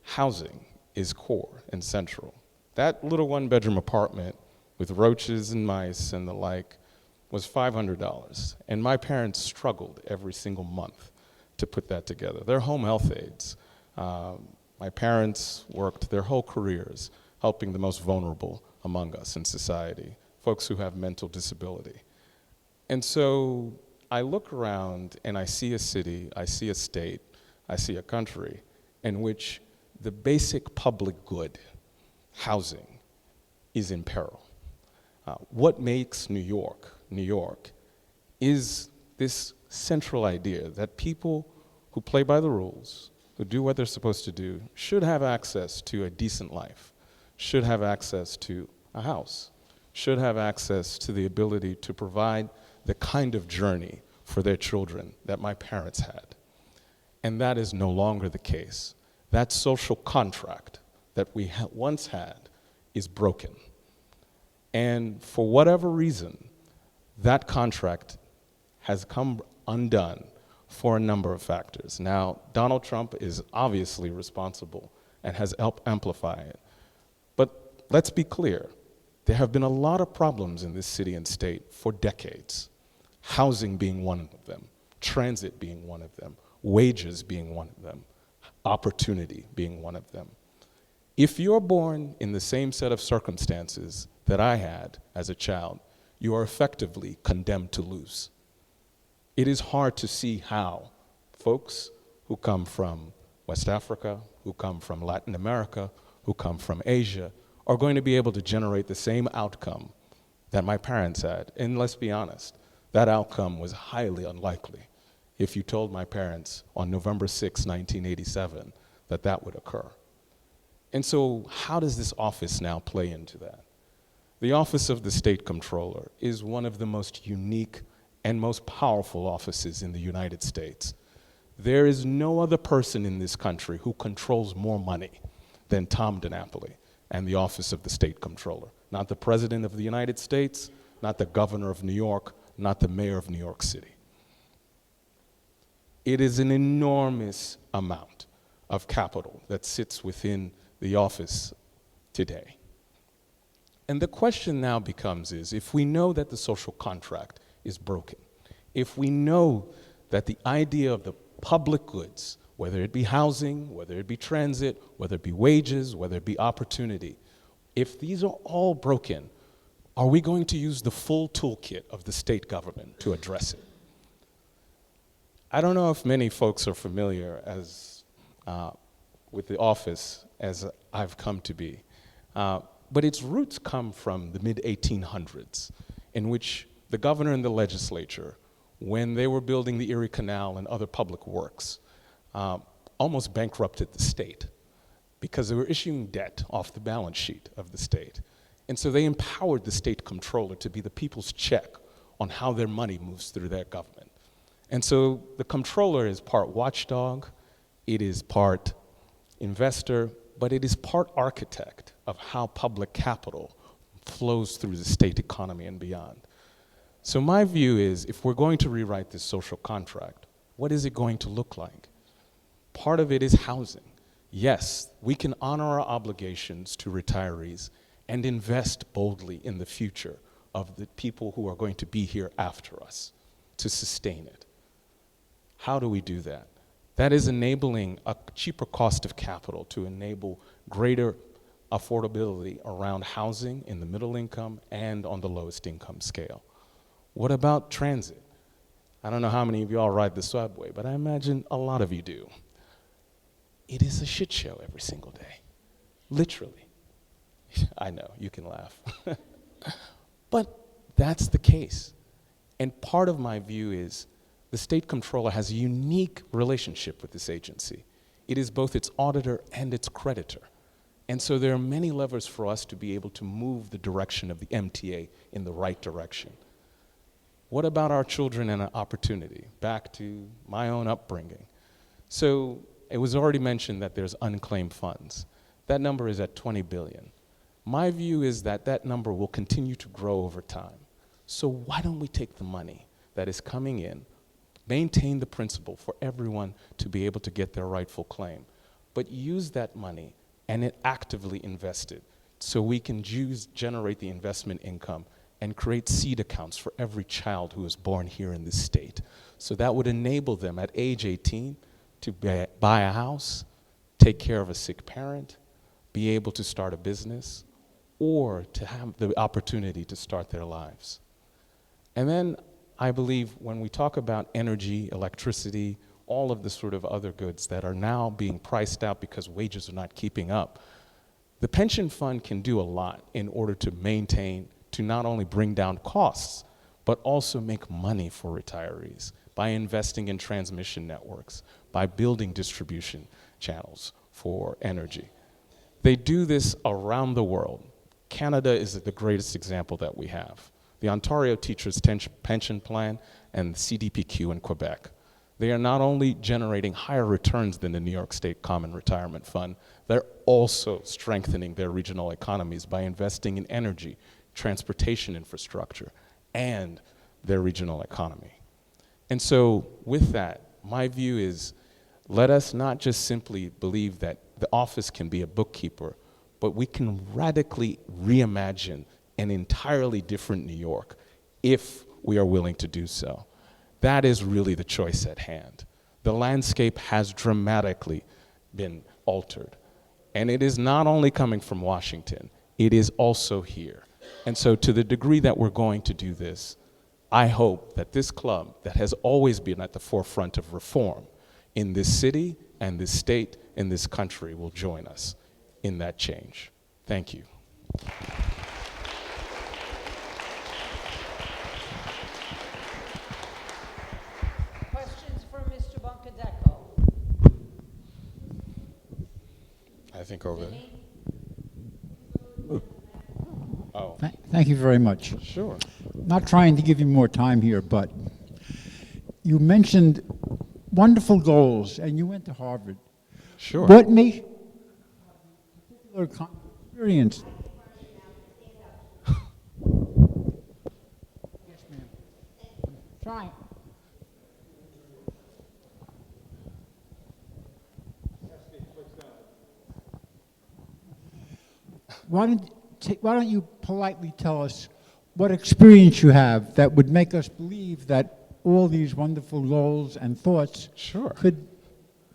housing is core and central. That little one-bedroom apartment with roaches and mice and the like was $500. And my parents struggled every single month to put that together. They're home health aides. My parents worked their whole careers helping the most vulnerable among us in society, folks who have mental disability. And so I look around and I see a city, I see a state, I see a country in which the basic public good, housing, is in peril. What makes New York, New York, is this central idea that people who play by the rules, who do what they're supposed to do, should have access to a decent life, should have access to a house, should have access to the ability to provide the kind of journey for their children that my parents had. And that is no longer the case. That social contract that we once had is broken. And for whatever reason, that contract has come undone for a number of factors. Now, Donald Trump is obviously responsible and has helped amplify it. But let's be clear, there have been a lot of problems in this city and state for decades. Housing being one of them, transit being one of them, wages being one of them, opportunity being one of them. If you're born in the same set of circumstances that I had as a child, you are effectively condemned to lose. It is hard to see how folks who come from West Africa, who come from Latin America, who come from Asia, are going to be able to generate the same outcome that my parents had. And let's be honest, that outcome was highly unlikely if you told my parents on November 6, 1987, that that would occur. And so how does this office now play into that? The office of the State Comptroller is one of the most unique and most powerful offices in the United States. There is no other person in this country who controls more money than Tom DiNapoli and the office of the State Comptroller. Not the President of the United States, not the Governor of New York, not the Mayor of New York City. It is an enormous amount of capital that sits within the office today. And the question now becomes is, if we know that the social contract is broken, if we know that the idea of the public goods, whether it be housing, whether it be transit, whether it be wages, whether it be opportunity, if these are all broken, are we going to use the full toolkit of the state government to address it? I don't know if many folks are familiar with the office as I've come to be, but its roots come from the mid-1800s, in which the governor and the legislature, when they were building the Erie Canal and other public works, almost bankrupted the state because they were issuing debt off the balance sheet of the state. And so they empowered the state comptroller to be the people's check on how their money moves through their government. And so the comptroller is part watchdog, it is part investor, but it is part architect of how public capital flows through the state economy and beyond. So my view is, if we're going to rewrite this social contract, what is it going to look like? Part of it is housing. Yes, we can honor our obligations to retirees and invest boldly in the future of the people who are going to be here after us to sustain it. How do we do that? That is enabling a cheaper cost of capital to enable greater affordability around housing in the middle income and on the lowest income scale. What about transit? I don't know how many of you all ride the subway, but I imagine a lot of you do. It is a shit show every single day, literally. I know, you can laugh. But that's the case. And part of my view is the state comptroller has a unique relationship with this agency. It is both its auditor and its creditor. And so there are many levers for us to be able to move the direction of the MTA in the right direction. What about our children and opportunity? Back to my own upbringing. So it was already mentioned that there's unclaimed funds. That number is at 20 billion. My view is that that number will continue to grow over time. So why don't we take the money that is coming in, maintain the principle for everyone to be able to get their rightful claim, but use that money and it actively invest it so we can generate the investment income and create seed accounts for every child who is born here in this state. So that would enable them at age 18 to buy a house, take care of a sick parent, be able to start a business, or to have the opportunity to start their lives. And then I believe when we talk about energy, electricity, all of the sort of other goods that are now being priced out because wages are not keeping up, the pension fund can do a lot in order to maintain, to not only bring down costs, but also make money for retirees by investing in transmission networks, by building distribution channels for energy. They do this around the world. Canada is the greatest example that we have. The Ontario Teachers' Pension Plan and the CDPQ in Quebec. They are not only generating higher returns than the New York State Common Retirement Fund, they're also strengthening their regional economies by investing in energy, transportation infrastructure, and their regional economy. And so with that, my view is, let us not just simply believe that the office can be a bookkeeper, but we can radically reimagine an entirely different New York if we are willing to do so. That is really the choice at hand. The landscape has dramatically been altered. And it is not only coming from Washington, it is also here. And so to the degree that we're going to do this, I hope that this club that has always been at the forefront of reform in this city and this state and this country will join us in that change. Thank you. Questions for Mr. Buncadecco? I think over there. Oh. Thank you very much. Sure. Not trying to give you more time here, but you mentioned wonderful goals, and you went to Harvard. Sure. What makes particular experience? Yes, ma'am. Trying. Why don't you politely tell us what experience you have that would make us believe that all these wonderful goals and thoughts could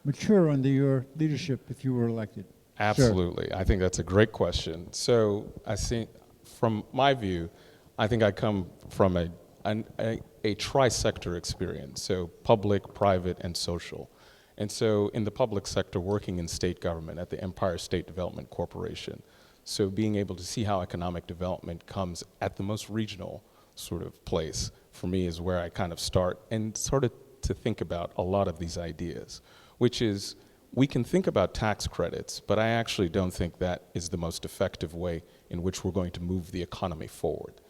mature under your leadership if you were elected? Absolutely. Sure. I think that's a great question. So I think from my view, I think I come from a tri-sector experience, so public, private, and social. And so in the public sector, working in state government at the Empire State Development Corporation, so being able to see how economic development comes at the most regional sort of place, for me, is where I kind of start and sort of to think about a lot of these ideas, which is we can think about tax credits, but I actually don't think that is the most effective way in which we're going to move the economy forward.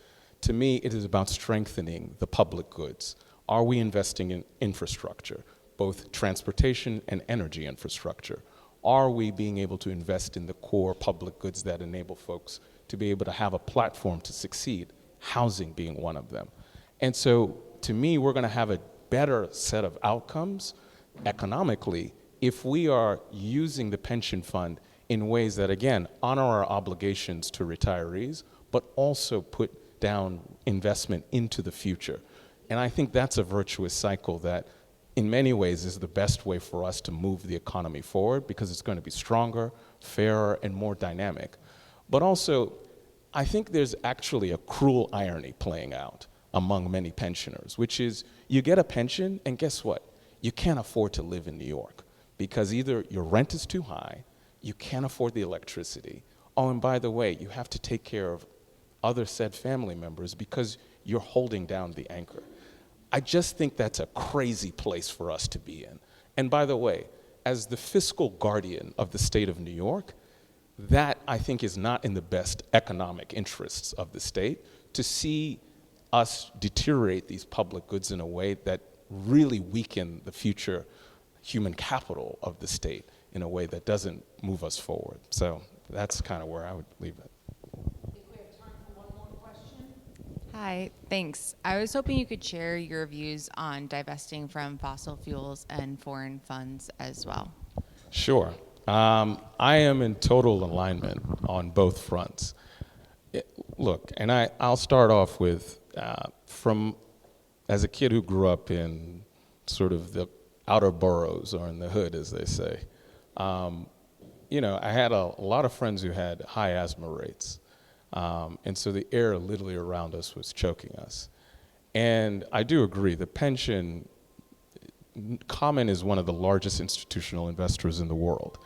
To me, it is about strengthening the public goods. Are we investing in infrastructure, both transportation and energy infrastructure? Are we being able to invest in the core public goods that enable folks to be able to have a platform to succeed, housing being one of them? And so to me, we're going to have a better set of outcomes economically if we are using the pension fund in ways that, again, honor our obligations to retirees, but also put down investment into the future. And I think that's a virtuous cycle that in many ways is the best way for us to move the economy forward, because it's going to be stronger, fairer, and more dynamic. But also, I think there's actually a cruel irony playing out among many pensioners, which is you get a pension and guess what? You can't afford to live in New York because either your rent is too high, you can't afford the electricity, oh, and by the way, you have to take care of other said family members because you're holding down the anchor. I just think that's a crazy place for us to be in. And by the way, as the fiscal guardian of the state of New York, that I think is not in the best economic interests of the state to see us deteriorate these public goods in a way that really weaken the future human capital of the state in a way that doesn't move us forward. So that's kind of where I would leave it. Hi, thanks. I was hoping you could share your views on divesting from fossil fuels and foreign funds as well. Sure. I am in total alignment on both fronts. Look, and I'll start off with, as a kid who grew up in sort of the outer boroughs, or in the hood, as they say, you know, I had a lot of friends who had high asthma rates. And so the air literally around us was choking us. And I do agree, the pension, Common is one of the largest institutional investors in the world.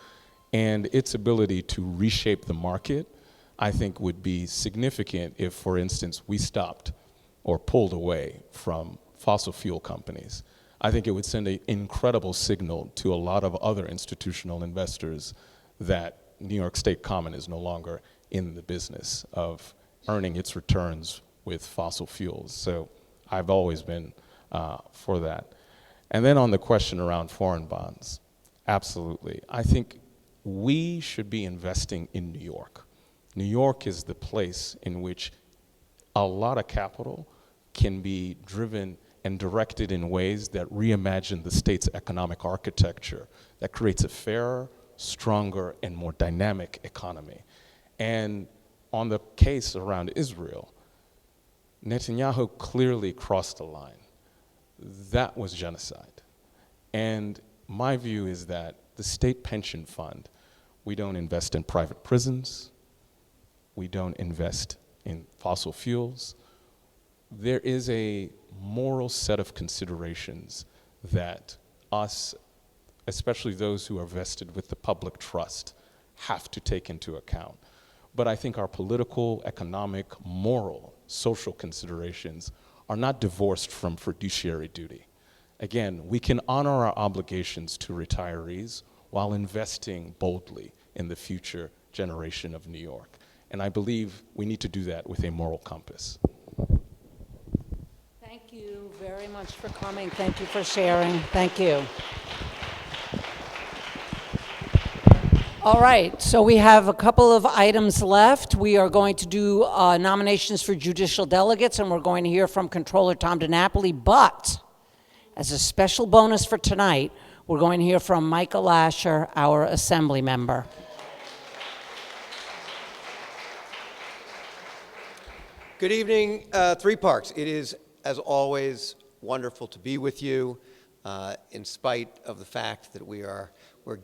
And its ability to reshape the market, I think, would be significant if, for instance, we stopped or pulled away from fossil fuel companies. I think it would send an incredible signal to a lot of other institutional investors that New York State Common is no longer in the business of earning its returns with fossil fuels. So I've always been for that. And then on the question around foreign bonds, absolutely. I think we should be investing in New York. New York is the place in which a lot of capital can be driven and directed in ways that reimagine the state's economic architecture, that creates a fairer, stronger, and more dynamic economy. And on the case around Israel, Netanyahu clearly crossed the line. That was genocide. And my view is that the state pension fund, we don't invest in private prisons, we don't invest in fossil fuels. There is a moral set of considerations that us, especially those who are vested with the public trust, have to take into account. But I think our political, economic, moral, social considerations are not divorced from fiduciary duty. Again, we can honor our obligations to retirees while investing boldly in the future generation of New York. And I believe we need to do that with a moral compass. Thank you very much for coming. Thank you for sharing. Thank you. All right, so we have a couple of items left. We are going to do nominations for judicial delegates, and we're going to hear from Comptroller Tom DiNapoli. But as a special bonus for tonight, we're going to hear from Michael Asher, our Assembly member. Good evening, Three Parks. It is, as always, wonderful to be with you, in spite of the fact that we're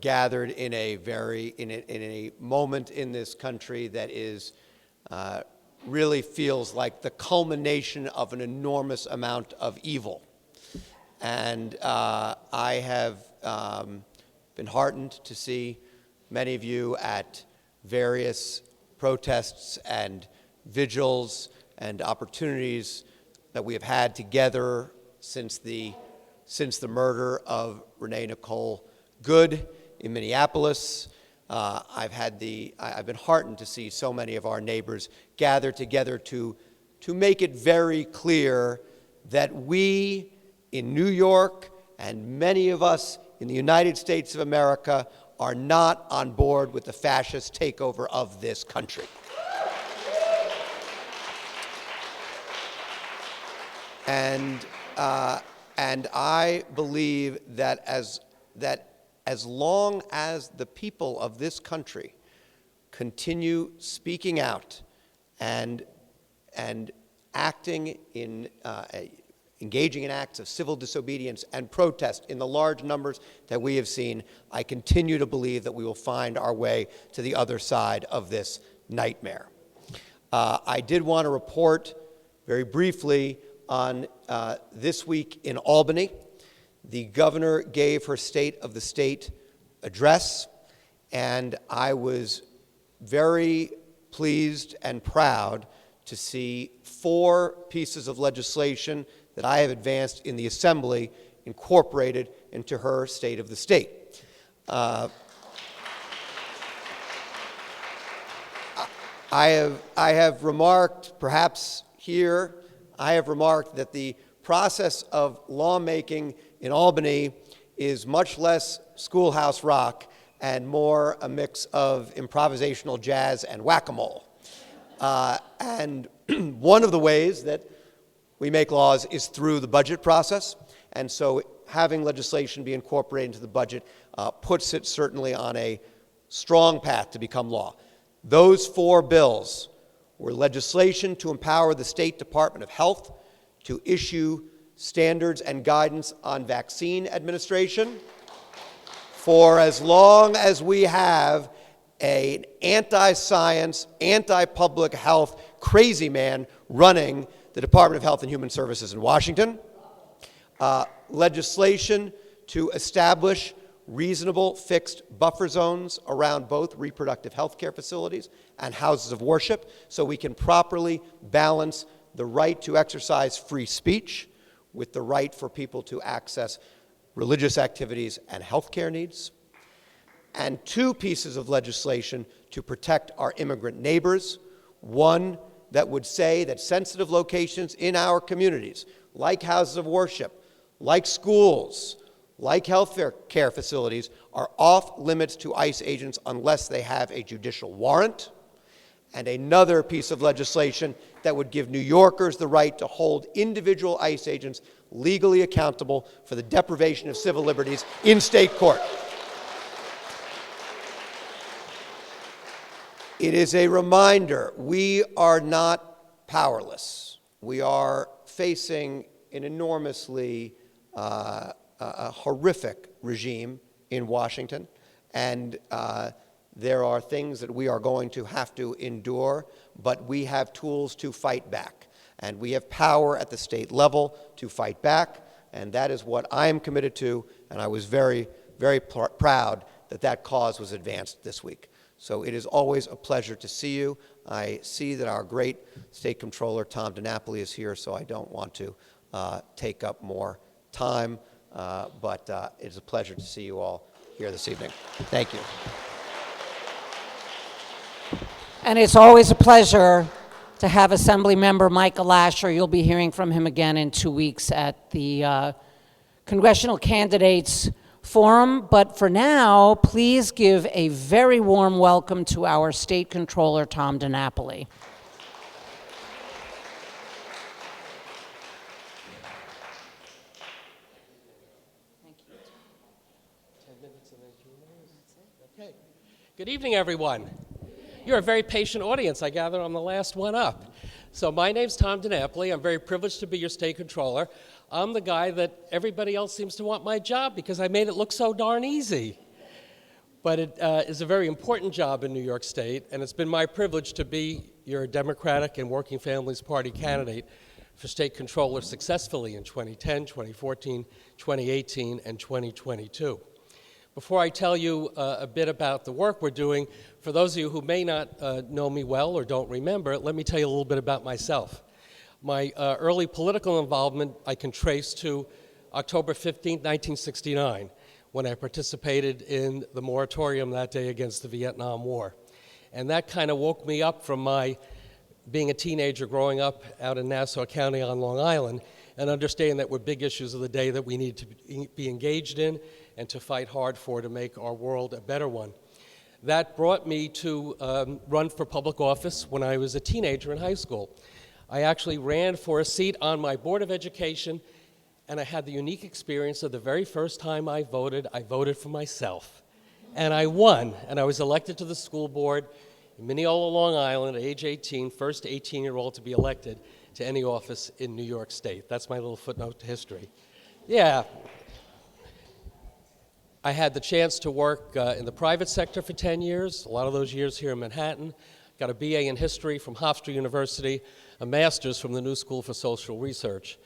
gathered in a moment in this country that is really feels like the culmination of an enormous amount of evil. And I have been heartened to see many of you at various protests and vigils and opportunities that we have had together since the murder of Renee Nicole Good in Minneapolis. I've been heartened to see so many of our neighbors gather together to make it very clear that we in New York and many of us in the United States of America are not on board with the fascist takeover of this country. And I believe that as long as the people of this country continue speaking out and acting in, engaging in acts of civil disobedience and protest in the large numbers that we have seen, I continue to believe that we will find our way to the other side of this nightmare. I did want to report very briefly on this week in Albany. The governor gave her State of the State address, and I was very pleased and proud to see 4 pieces of legislation that I have advanced in the Assembly incorporated into her State of the State. I have remarked, perhaps here, I have remarked that the process of lawmaking in Albany is much less schoolhouse rock and more a mix of improvisational jazz and whack-a-mole. And one of the ways that we make laws is through the budget process, and so having legislation be incorporated into the budget puts it certainly on a strong path to become law. Those 4 bills were legislation to empower the State Department of Health to issue standards and guidance on vaccine administration. For as long as we have an anti-science, anti-public health crazy man running the Department of Health and Human Services in Washington, legislation to establish reasonable fixed buffer zones around both reproductive health care facilities and houses of worship so we can properly balance the right to exercise free speech with the right for people to access religious activities and health care needs. And 2 pieces of legislation to protect our immigrant neighbors. One that would say that sensitive locations in our communities, like houses of worship, like schools, like health care facilities, are off limits to ICE agents unless they have a judicial warrant. And another piece of legislation that would give New Yorkers the right to hold individual ICE agents legally accountable for the deprivation of civil liberties in state court. It is a reminder, we are not powerless. We are facing an enormously a horrific regime in Washington, and there are things that we are going to have to endure, but we have tools to fight back, and we have power at the state level to fight back, and that is what I am committed to, and I was very, very proud that that cause was advanced this week. So it is always a pleasure to see you. I see that our great State Comptroller, Tom DiNapoli, is here, so I don't want to take up more time, but it is a pleasure to see you all here this evening. Thank you. And it's always a pleasure to have Assembly Member Michael Lasher. You'll be hearing from him again in 2 weeks at the Congressional Candidates Forum. But for now, please give a very warm welcome to our State Comptroller, Tom DiNapoli. Okay. Good evening, everyone. You're a very patient audience. I gather I'm the last one up. So my name's Tom DiNapoli. I'm very privileged to be your State Comptroller. I'm the guy that everybody else seems to want my job because I made it look so darn easy. But it is a very important job in New York State, and it's been my privilege to be your Democratic and Working Families Party candidate for State Comptroller successfully in 2010, 2014, 2018, and 2022. Before I tell you a bit about the work we're doing, for those of you who may not know me well or don't remember, let me tell you a little bit about myself. My early political involvement I can trace to October 15, 1969, when I participated in the moratorium that day against the Vietnam War. And that kind of woke me up from my being a teenager growing up out in Nassau County on Long Island and understanding that were big issues of the day that we need to be engaged in and to fight hard for to make our world a better one. That brought me to run for public office when I was a teenager in high school. I actually ran for a seat on my Board of Education, and I had the unique experience of the very first time I voted for myself. And I won, and I was elected to the school board in Mineola, Long Island, at age 18, first 18-year-old to be elected to any office in New York State. That's my little footnote to history. Yeah. I had the chance to work in the private sector for 10 years, a lot of those years here in Manhattan. Got a BA in history from Hofstra University, a master's from the New School for Social Research.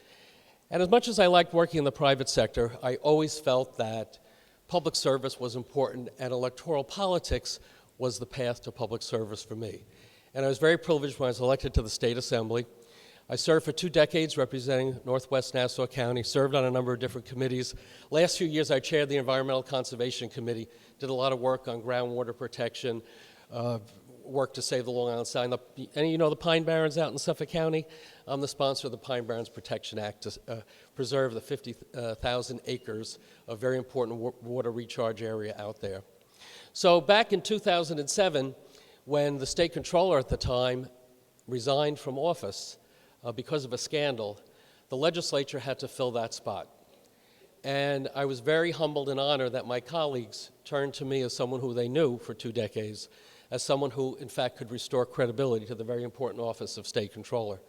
And as much as I liked working in the private sector, I always felt that public service was important and electoral politics was the path to public service for me. And I was very privileged when I was elected to the State Assembly. I served for 2 decades representing Northwest Nassau County, served on a number of different committees. Last few years I chaired the Environmental Conservation Committee, did a lot of work on groundwater protection, work to save the Long Island Sound. Any of you know the Pine Barrens out in Suffolk County? I'm the sponsor of the Pine Barrens Protection Act to preserve the 50,000 acres of very important water recharge area out there. So back in 2007, when the state controller at the time resigned from office because of a scandal, the legislature had to fill that spot. And I was very humbled and honored that my colleagues turned to me as someone who they knew for 2 decades, as someone who, in fact, could restore credibility to the very important office of state controller.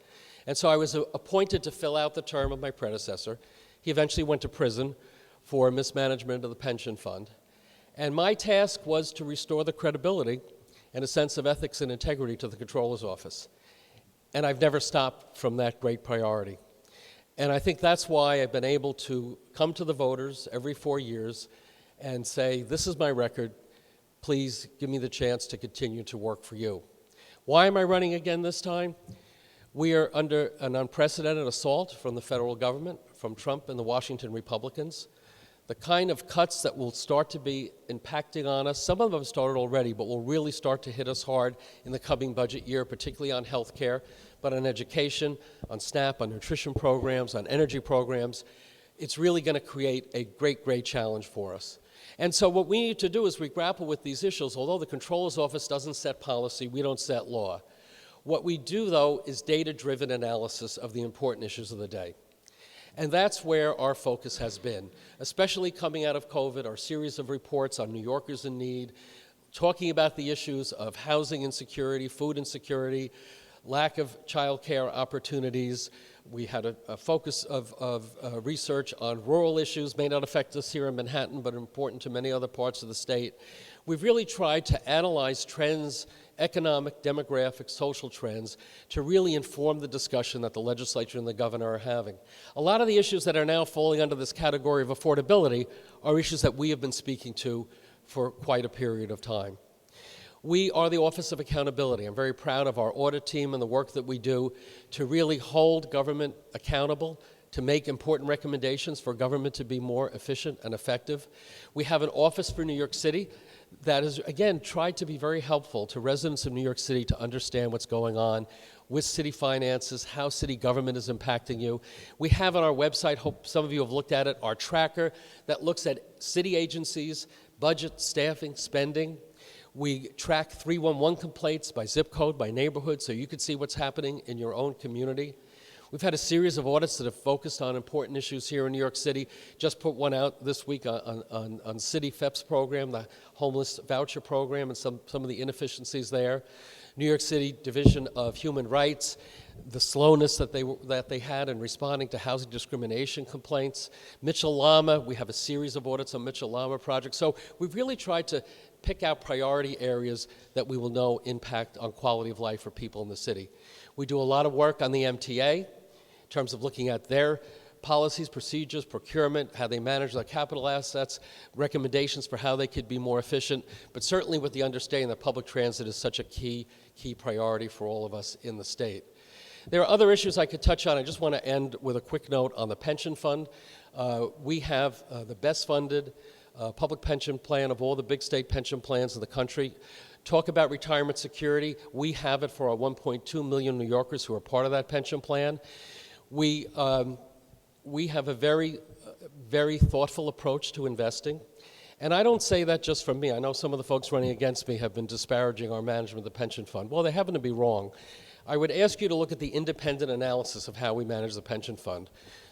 And so I was appointed to fill out the term of my predecessor. He eventually went to prison for mismanagement of the pension fund. And my task was to restore the credibility and a sense of ethics and integrity to the controller's office. And I've never stopped from that great priority. And I think that's why I've been able to come to the voters every 4 years and say, this is my record. Please give me the chance to continue to work for you. Why am I running again this time? We are under an unprecedented assault from the federal government, from Trump and the Washington Republicans. The kind of cuts that will start to be impacting on us, some of them have started already, but will really start to hit us hard in the coming budget year, particularly on health care, but on education, on SNAP, on nutrition programs, on energy programs. It's really going to create a great, great challenge for us. And so what we need to do is we grapple with these issues. Although the Comptroller's Office doesn't set policy, we don't set law. What we do, though, is data-driven analysis of the important issues of the day. And that's where our focus has been, especially coming out of COVID, our series of reports on New Yorkers in need, talking about the issues of housing insecurity, food insecurity, lack of child care opportunities. We had a focus of research on rural issues, may not affect us here in Manhattan, but important to many other parts of the state. We've really tried to analyze trends, economic, demographic, social trends, to really inform the discussion that the legislature and the governor are having. A lot of the issues that are now falling under this category of affordability are issues that we have been speaking to for quite a period of time. We are the Office of Accountability. I'm very proud of our audit team and the work that we do to really hold government accountable, to make important recommendations for government to be more efficient and effective. We have an office for New York City that has, again, tried to be very helpful to residents of New York City to understand what's going on with city finances, how city government is impacting you. We have on our website, hope some of you have looked at it, our tracker that looks at city agencies, budget, staffing, spending. We track 311 complaints by zip code, by neighborhood, so you can see what's happening in your own community. We've had a series of audits that have focused on important issues here in New York City. Just put one out this week on City FEP's program, the homeless voucher program, and some of the inefficiencies there. New York City Division of Human Rights, the slowness that they had in responding to housing discrimination complaints. Mitchell-Lama, we have a series of audits on Mitchell-Lama projects. So we've really tried to pick out priority areas that we will know impact on quality of life for people in the city. We do a lot of work on the MTA in terms of looking at their policies, procedures, procurement, how they manage their capital assets, recommendations for how they could be more efficient, but certainly with the understanding that public transit is such a key priority for all of us in the state. There are other issues I could touch on. I just want to end with a quick note on the pension fund. We have the best funded public pension plan of all the big state pension plans in the country. Talk about retirement security. We have it for our 1.2 million New Yorkers who are part of that pension plan. We have a very, very thoughtful approach to investing, And I don't say that just from me. I know some of the folks running against me have been disparaging our management of the pension fund. Well, they happen to be wrong. I would ask you to look at the independent analysis of how we manage the pension fund.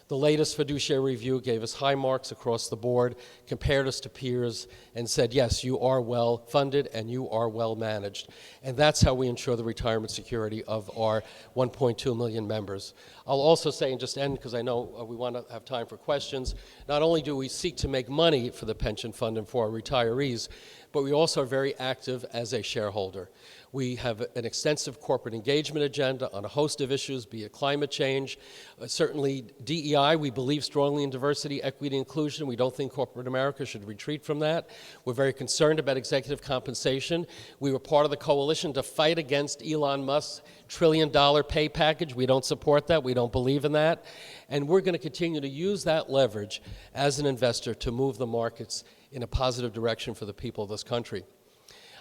The latest fiduciary review gave us high marks across the board, compared us to peers, and said, yes, you are well funded and you are well managed. And that's how we ensure the retirement security of our 1.2 million members. I'll also say, and just end because I know we want to have time for questions, not only do we seek to make money for the pension fund and for our retirees, but we also are very active as a shareholder. We have an extensive corporate engagement agenda on a host of issues, be it climate change, certainly DEI. We believe strongly in diversity, equity, inclusion. We don't think corporate America should retreat from that. We're very concerned about executive compensation. We were part of the coalition to fight against Elon Musk's $1 trillion pay package. We don't support that. We don't believe in that. And we're going to continue to use that leverage as an investor to move the markets in a positive direction for the people of this country.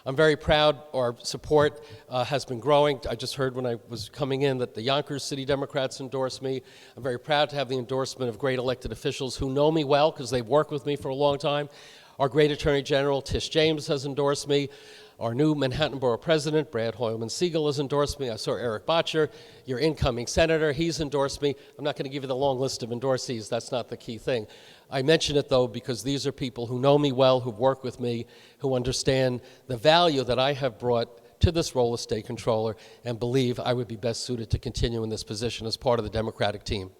I'm very proud our support has been growing. I just heard when I was coming in that the Yonkers City Democrats endorsed me. I'm very proud to have the endorsement of great elected officials who know me well because they've worked with me for a long time. Our great Attorney General, Tish James, has endorsed me. Our new Manhattan Borough President, Brad Hoylman-Siegel, has endorsed me. I saw Eric Botcher, your incoming senator. He's endorsed me. I'm not going to give you the long list of endorsees. That's not the key thing. I mention it, though, because these are people who know me well, who've worked with me, who understand the value that I have brought to this role as state controller and believe I would be best suited to continue in this position as part of the Democratic team.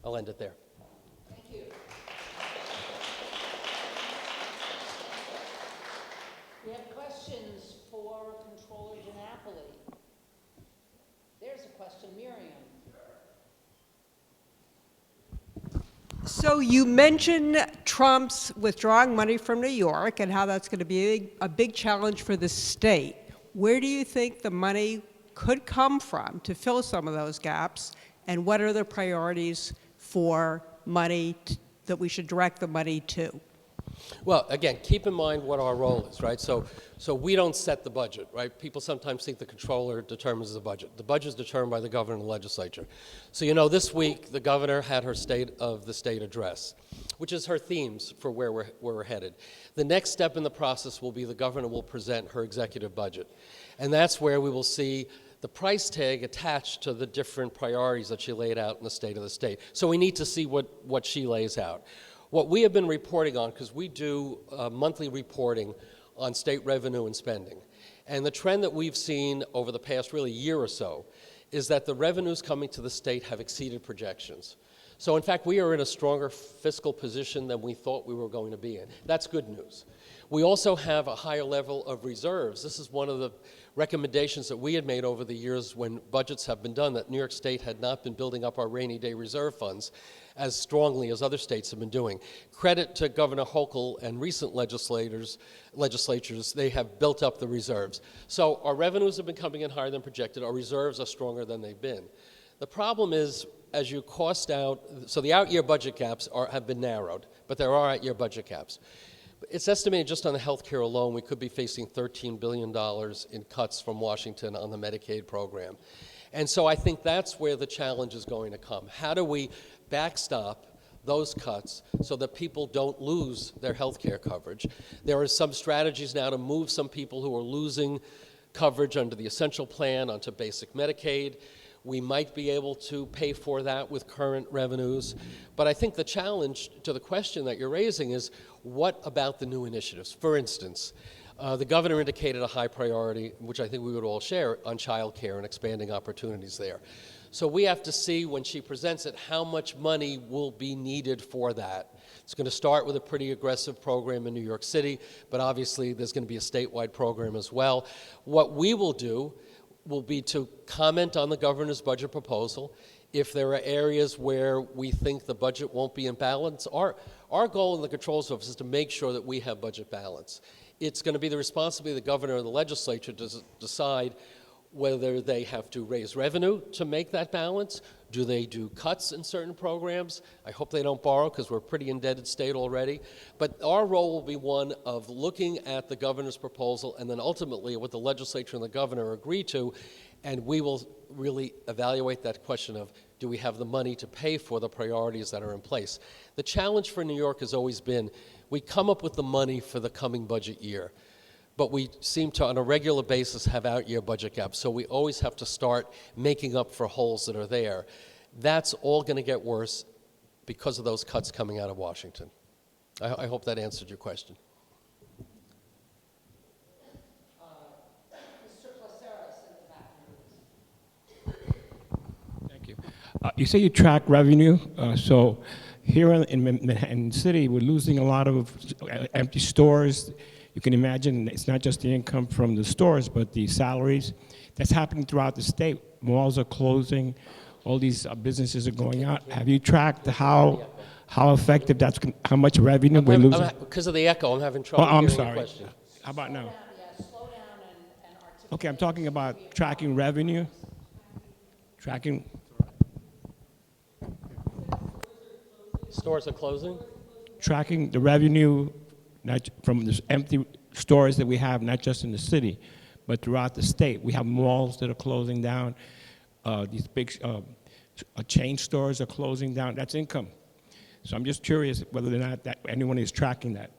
I'll end it there. Thank you. We have questions for Controller DiNapoli. There's a question, Miriam. So you mentioned Trump's withdrawing money from New York and how that's going to be a big challenge for the state. Where do you think the money could come from to fill some of those gaps? And what are the priorities for money that we should direct the money to? Well, again, keep in mind what our role is, right? So we don't set the budget, right? People sometimes think the controller determines the budget. The budget is determined by the governor and the legislature. So, you know, this week the governor had her State of the State address, which is her themes for where we're headed. The next step in the process will be the governor will present her executive budget. And that's where we will see the price tag attached to the different priorities that she laid out in the State of the State. So we need to see what she lays out. What we have been reporting on, because we do monthly reporting on state revenue and spending, and the trend that we've seen over the past really year or so is that the revenues coming to the state have exceeded projections. So in fact, we are in a stronger fiscal position than we thought we were going to be in. That's good news. We also have a higher level of reserves. This is one of the recommendations that we had made over the years when budgets have been done, that New York State had not been building up our rainy day reserve funds as strongly as other states have been doing. Credit to Governor Hochul and recent legislatures, they have built up the reserves. So our revenues have been coming in higher than projected. Our reserves are stronger than they've been. The problem is, as you cost out, so the out-year budget gaps have been narrowed, but there are out-year budget gaps. It's estimated just on the health care alone, we could be facing $13 billion in cuts from Washington on the Medicaid program. And so I think that's where the challenge is going to come. How do we backstop those cuts so that people don't lose their health care coverage? There are some strategies now to move some people who are losing coverage under the essential plan onto basic Medicaid. We might be able to pay for that with current revenues. But I think the challenge to the question that you're raising is, what about the new initiatives? For instance, the governor indicated a high priority, which I think we would all share, on child care and expanding opportunities there. So we have to see when she presents it how much money will be needed for that. It's going to start with a pretty aggressive program in New York City, but obviously there's going to be a statewide program as well. What we will do will be to comment on the governor's budget proposal. If there are areas where we think the budget won't be in balance, our goal in the Controller's Office is to make sure that we have budget balance. It's going to be the responsibility of the governor and the legislature to decide whether they have to raise revenue to make that balance. Do they do cuts in certain programs? I hope they don't borrow because we're a pretty indebted state already. But our role will be one of looking at the governor's proposal and then ultimately what the legislature and the governor agree to, and we will really evaluate that question of, do we have the money to pay for the priorities that are in place? The challenge for New York has always been, we come up with the money for the coming budget year, but we seem to, on a regular basis, have out-year budget gaps, so we always have to start making up for holes that are there. That's all going to get worse because of those cuts coming out of Washington. I hope that answered your question. Thank you. You say you track revenue, so here in Manhattan City, we're losing a lot of empty stores. You can imagine it's not just the income from the stores, but the salaries. That's happening throughout the state. Malls are closing. All these businesses are going out. Have you tracked how effective that's, how much revenue we're losing? Because of the echo, I'm having trouble I'm hearing sorry. your question. How about now? Okay, I'm talking about tracking revenue. Tracking. Stores are closing? Tracking the revenue not from the empty stores that we have, not just in the city, but throughout the state. We have malls that are closing down. These big chain stores are closing down. That's income. So I'm just curious whether or not that anyone is tracking that.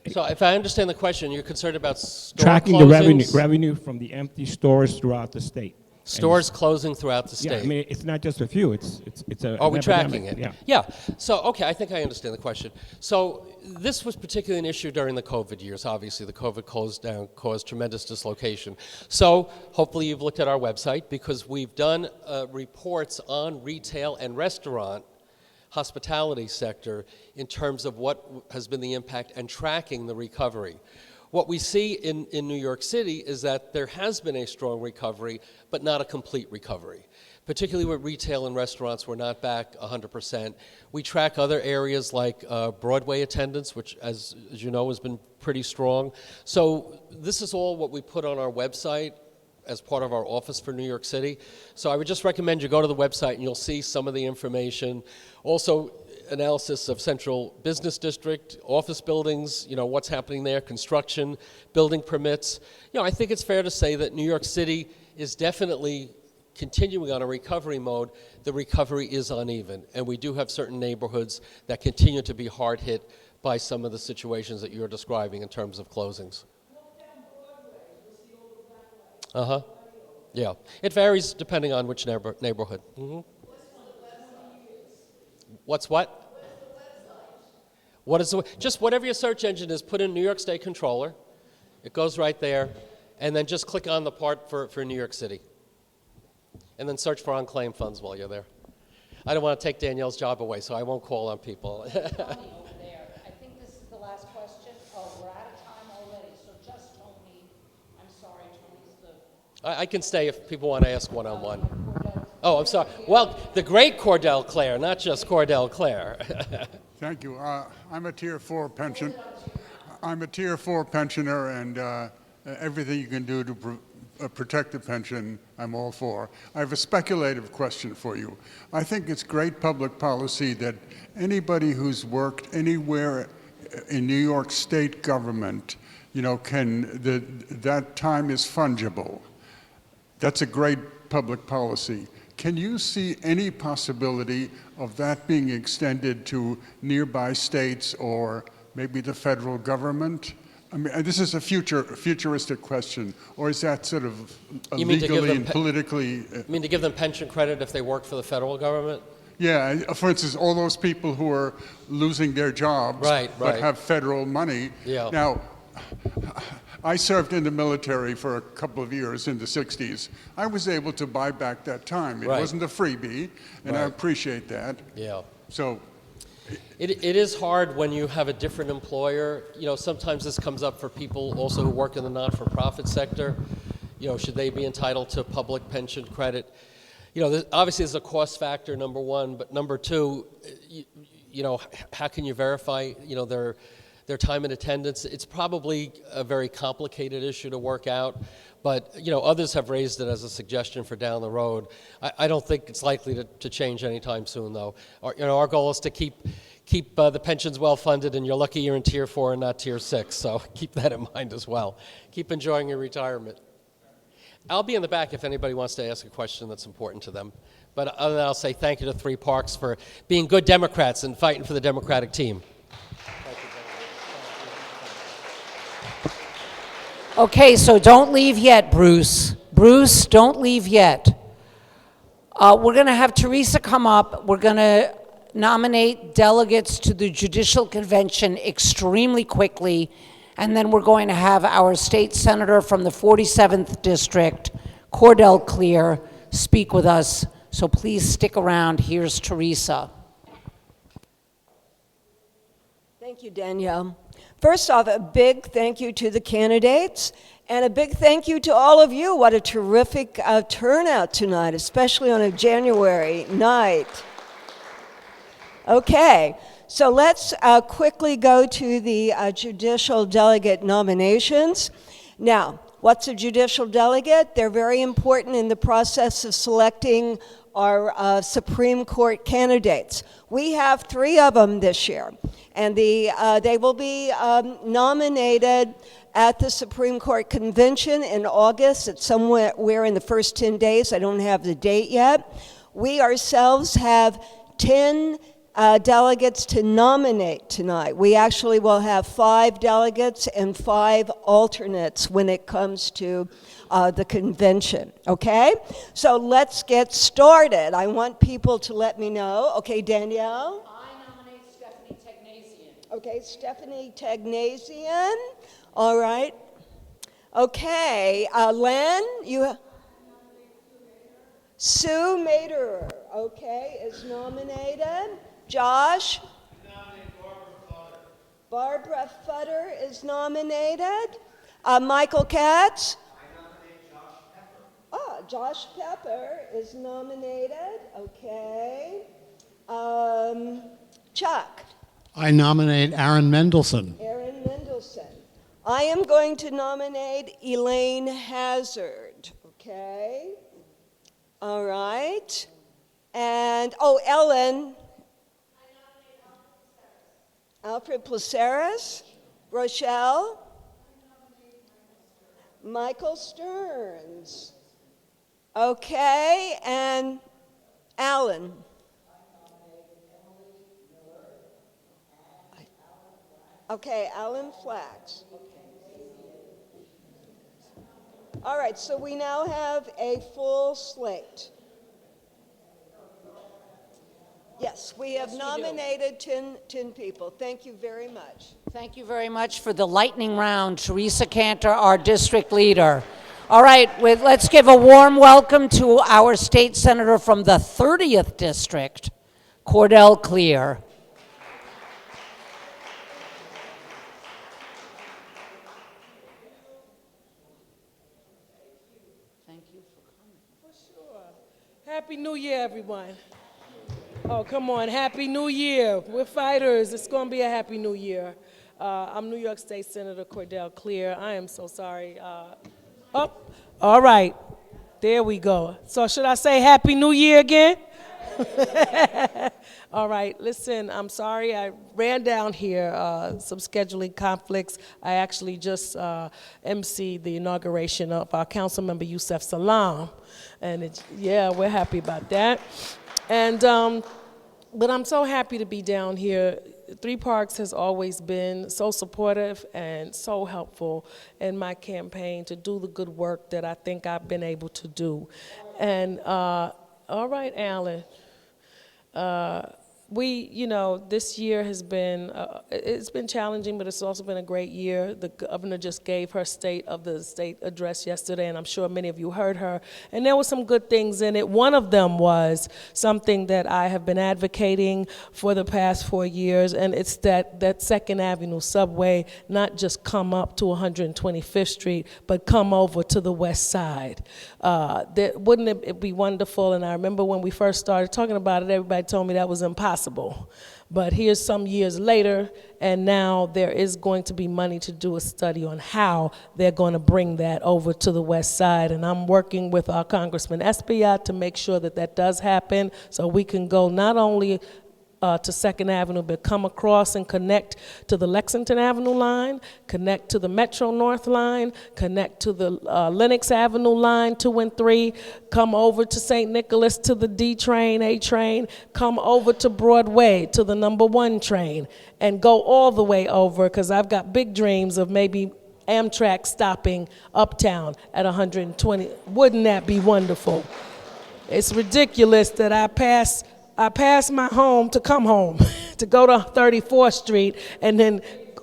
So if I understand the question, you're concerned about store Tracking closings? the revenue from the empty stores throughout the state. Stores closing throughout the state. Yeah, I mean, it's not just a few. It's a. Are we an tracking epidemic. it? Yeah. Yeah. So, okay, I think I understand the question. So this was particularly an issue during the COVID years. Obviously, the COVID closed down caused tremendous dislocation. So hopefully you've looked at our website because we've done reports on retail and restaurant hospitality sector in terms of what has been the impact and tracking the recovery. What we see in New York City is that there has been a strong recovery, but not a complete recovery. Particularly with retail and restaurants, we're not back 100%. We track other areas like Broadway attendance, which, as you know, has been pretty strong. So this is all what we put on our website as part of our office for New York City. So I would just recommend you go to the website and you'll see some of the information. Also, analysis of central business district, office buildings, you know, what's happening there, construction, building permits. You know, I think it's fair to say that New York City is definitely continuing on a recovery mode. The recovery is uneven, and we do have certain neighborhoods that continue to be hard hit by some of the situations that you're describing in terms of closings. Uh-huh. Yeah. It varies depending on which neighborhood. Mm-hmm. What's what? What is the, just whatever your search engine is, put in New York State Comptroller. It goes right there. And then just click on the part for New York City. And then search for unclaimed funds while you're there. I don't want to take Danielle's job away, so I won't call on people. Tony over there. I think this is the last question. Oh, we're out of time already, so just Tony. I'm sorry, Tony's the... I can stay if people want to ask one-on-one. Oh, I'm sorry. Well, the great Cordell Clare, not just Cordell Clare. Thank you. I'm a Tier 4 pension. I'm a Tier 4 pensioner, and everything you can do to protect the pension, I'm all for. I have a speculative question for you. I think it's great public policy that anybody who's worked anywhere in New York State government, you know, that time is fungible. That's a great public policy. Can you see any possibility of that being extended to nearby states or maybe the federal government? I mean, this is a futuristic question, or is that sort of legally and politically? You mean to give them pension credit if they work for the federal government? Yeah, for instance, all those people who are losing their jobs but have federal money. Yeah. Now, I served in the military for a couple of years in the 60s. I was able to buy back that time. It wasn't a freebie, and I appreciate that. Yeah. So. It is hard when you have a different employer. You know, sometimes this comes up for people also who work in the not-for-profit sector. You know, should they be entitled to public pension credit? You know, obviously there's a cost factor, number one, but number two, you know, how can you verify, you know, their time in attendance? It's probably a very complicated issue to work out, but, you know, others have raised it as a suggestion for down the road. I don't think it's likely to change anytime soon, though. Our goal is to keep the pensions well funded, and you're lucky you're in Tier 4 and not Tier 6, so keep that in mind as well. Keep enjoying your retirement. I'll be in the back if anybody wants to ask a question that's important to them. But other than that, I'll say thank you to Three Parks for being good Democrats and fighting for the Democratic team. Okay, so don't leave yet, Bruce. Bruce, don't leave yet. We're going to have Teresa come up. We're going to nominate delegates to the Judicial Convention extremely quickly, and then we're going to have our state senator from the 47th District, Cordell Clear, speak with us. So please stick around. Here's Teresa. Thank you, Danielle. First off, a big thank you to the candidates, and a big thank you to all of you. What a terrific turnout tonight, especially on a January night. Okay, so let's quickly go to the judicial delegate nominations. Now, what's a judicial delegate? They're very important in the process of selecting our Supreme Court candidates. We have 3 of them this year, and they will be nominated at the Supreme Court Convention in August. It's somewhere in the first 10 days. I don't have the date yet. We ourselves have 10 delegates to nominate tonight. We actually will have 5 delegates and 5 alternates when it comes to the convention, okay? So let's get started. I want people to let me know. Okay, Danielle? I nominate Stephanie Tegnasian. Okay, Stephanie Tegnasian. All right. Okay, Len, you... Sue Maderer, okay, is nominated. Josh? Barbara Futter is nominated. Michael Katz? Josh Pepper is nominated. Okay. Chuck? I nominate Aaron Mendelson. Aaron Mendelson. I am going to nominate Elaine Hazard. Okay. All right. And, Ellen. Alfred Placeres. Rochelle. Michael Stearns. Okay, and Alan. Okay, Alan Flax. All right, so we now have a full slate. Yes, we have nominated 10 people. Thank you very much. Thank you very much for the lightning round, Teresa Cantor, our district leader. All right, let's give a warm welcome to our state senator from the 30th District, Cordell Clear. Thank you for coming. For sure. Happy New Year, everyone. Oh, come on, Happy New Year. We're fighters. It's going to be a Happy New Year. I'm New York State Senator Cordell Clear. I am so sorry. All right. There we go. So should I say Happy New Year again? All right. Listen, I'm sorry. I ran down here, some scheduling conflicts. I actually just emceed the inauguration of our council member, Yusef Salam. And we're happy about that. And, but I'm so happy to be down here. Three Parks has always been so supportive and so helpful in my campaign to do the good work that I think I've been able to do. And all right, Alan, this year has been, it's been challenging, but it's also been a great year. The governor just gave her state of the state address yesterday, and I'm sure many of you heard her. And there were some good things in it. One of them was something that I have been advocating for the past 4 years, and it's that 2nd Avenue subway not just come up to 125th Street, but come over to the west side. Wouldn't it be wonderful? And I remember when we first started talking about it, everybody told me that was impossible. But here's some years later, and now there is going to be money to do a study on how they're going to bring that over to the west side. And I'm working with our Congressman Espaillat to make sure that that does happen, so we can go not only to 2nd Avenue, but come across and connect to the Lexington Avenue line, connect to the Metro North line, connect to the Lenox Avenue line 2 and 3, come over to St. Nicholas to the D train, A train, come over to Broadway to the number 1 train, and go all the way over, because I've got big dreams of maybe Amtrak stopping uptown at 120. Wouldn't that be wonderful? It's ridiculous that I pass my home to come home, to go to 34th Street and then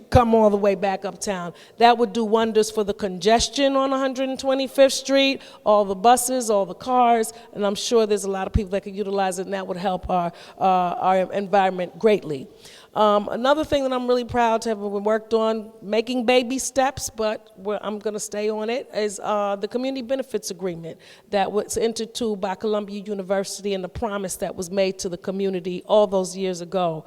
come all the way back uptown. That would do wonders for the congestion on 125th Street, all the buses, all the cars, and I'm sure there's a lot of people that could utilize it, and that would help our environment greatly. Another thing that I'm really proud to have worked on, making baby steps, but I'm going to stay on it, is the Community Benefits Agreement that was entered into by Columbia University, and the promise that was made to the community all those years ago.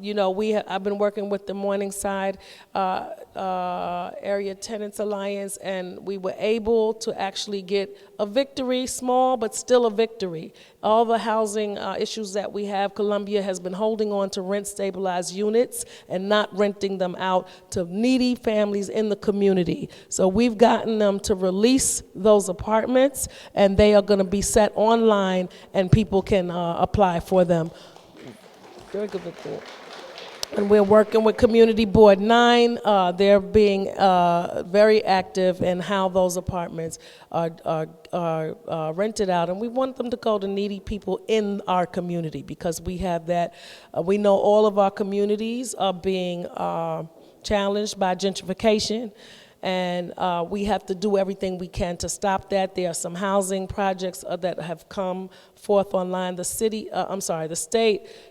You know, I've been working with the Morningside Area Tenants Alliance, and we were able to actually get a victory, small but still a victory. All the housing issues that we have, Columbia has been holding on to rent-stabilized units and not renting them out to needy families in the community. So we've gotten them to release those apartments, and they are going to be set online, and people can apply for them. Very good report. And we're working with Community Board 9. They're being very active in how those apartments are rented out. And we want them to go to needy people in our community, because we have that. We know all of our communities are being challenged by gentrification. And we have to do everything we can to stop that. There are some housing projects that have come forth online. The state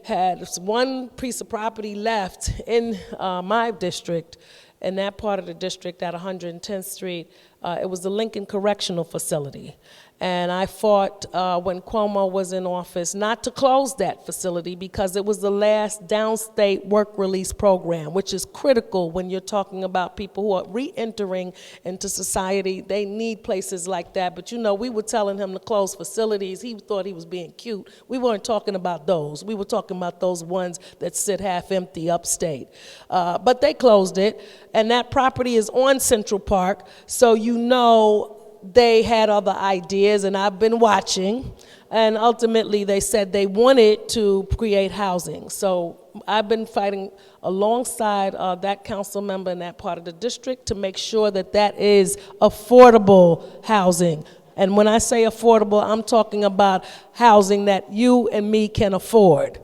had one piece of property left in my district, in that part of the district at 110th Street. It was the Lincoln Correctional Facility. And I fought when Cuomo was in office not to close that facility, because it was the last downstate work release program, which is critical when you're talking about people who are re-entering into society. They need places like that. But you know, we were telling him to close facilities. He thought he was being cute. We weren't talking about those. We were talking about those ones that sit half empty upstate. But they closed it, and that property is on Central Park, so you know they had other ideas, and I've been watching, and ultimately they said they wanted to create housing. So I've been fighting alongside that council member in that part of the district to make sure that that is affordable housing. And when I say affordable, I'm talking about housing that you and me can afford.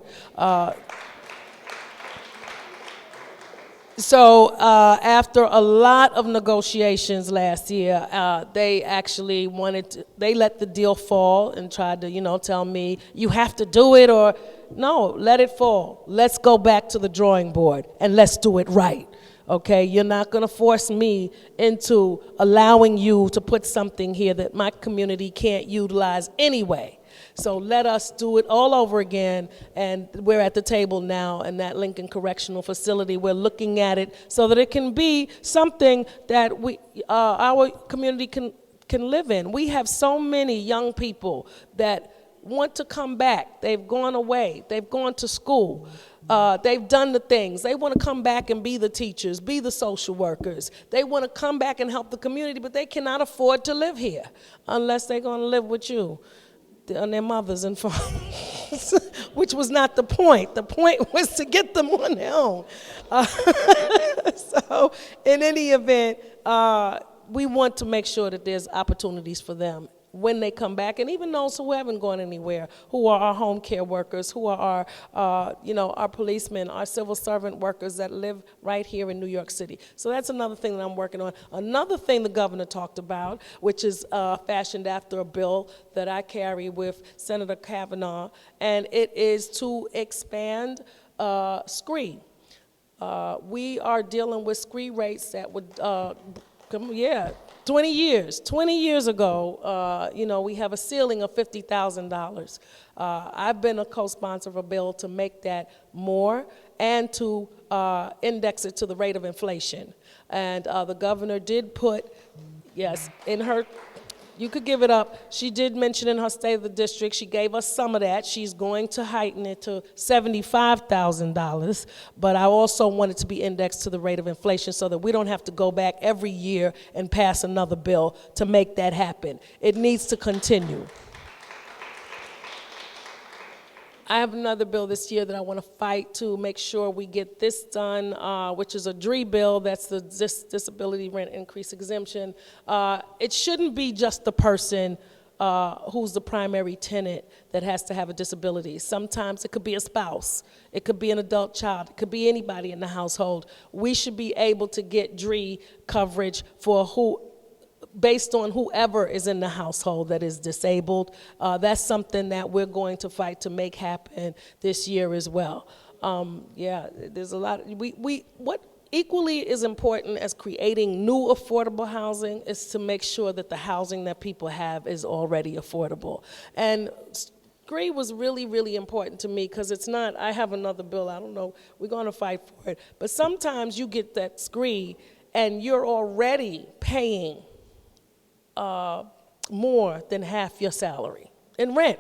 So after a lot of negotiations last year, they actually they let the deal fall and tried to, you know, tell me, you have to do it, or no, let it fall. Let's go back to the drawing board and let's do it right. Okay, you're not going to force me into allowing you to put something here that my community can't utilize anyway. So let us do it all over again, and we're at the table now in that Lincoln Correctional Facility. We're looking at it so that it can be something that our community can live in. We have so many young people that want to come back. They've gone away. They've gone to school. They've done the things. They want to come back and be the teachers, be the social workers. They want to come back and help the community, but they cannot afford to live here unless they're going to live with you and their mothers and fathers, which was not the point. The point was to get them on their own. So in any event, we want to make sure that there's opportunities for them when they come back, and even those who haven't gone anywhere, who are our home care workers, who are our policemen, our civil servant workers that live right here in New York City. So that's another thing that I'm working on. Another thing the governor talked about, which is fashioned after a bill that I carry with Senator Kavanaugh, and it is to expand SCREE. We are dealing with SCREE rates that would 20 years ago, we have a ceiling of $50,000. I've been a co-sponsor of a bill to make that more and to index it to the rate of inflation. And the governor did put, yes, in her, You could give it up. She did mention in her State of the District, she gave us some of that. She's going to heighten it to $75,000, but I also want it to be indexed to the rate of inflation so that we don't have to go back every year and pass another bill to make that happen. It needs to continue. I have another bill this year that I want to fight to make sure we get this done, which is a DRE bill. That's the disability rent increase exemption. It shouldn't be just the person who's the primary tenant that has to have a disability. Sometimes it could be a spouse. It could be an adult child. It could be anybody in the household. We should be able to get DRE coverage for based on whoever is in the household that is disabled. That's something that we're going to fight to make happen this year as well. Yeah, there's a lot. What equally is important as creating new affordable housing is to make sure that the housing that people have is already affordable. And SCREE was really, really important to me because it's not, I have another bill, I don't know, we're going to fight for it. But sometimes you get that SCREE and you're already paying more than half your salary in rent.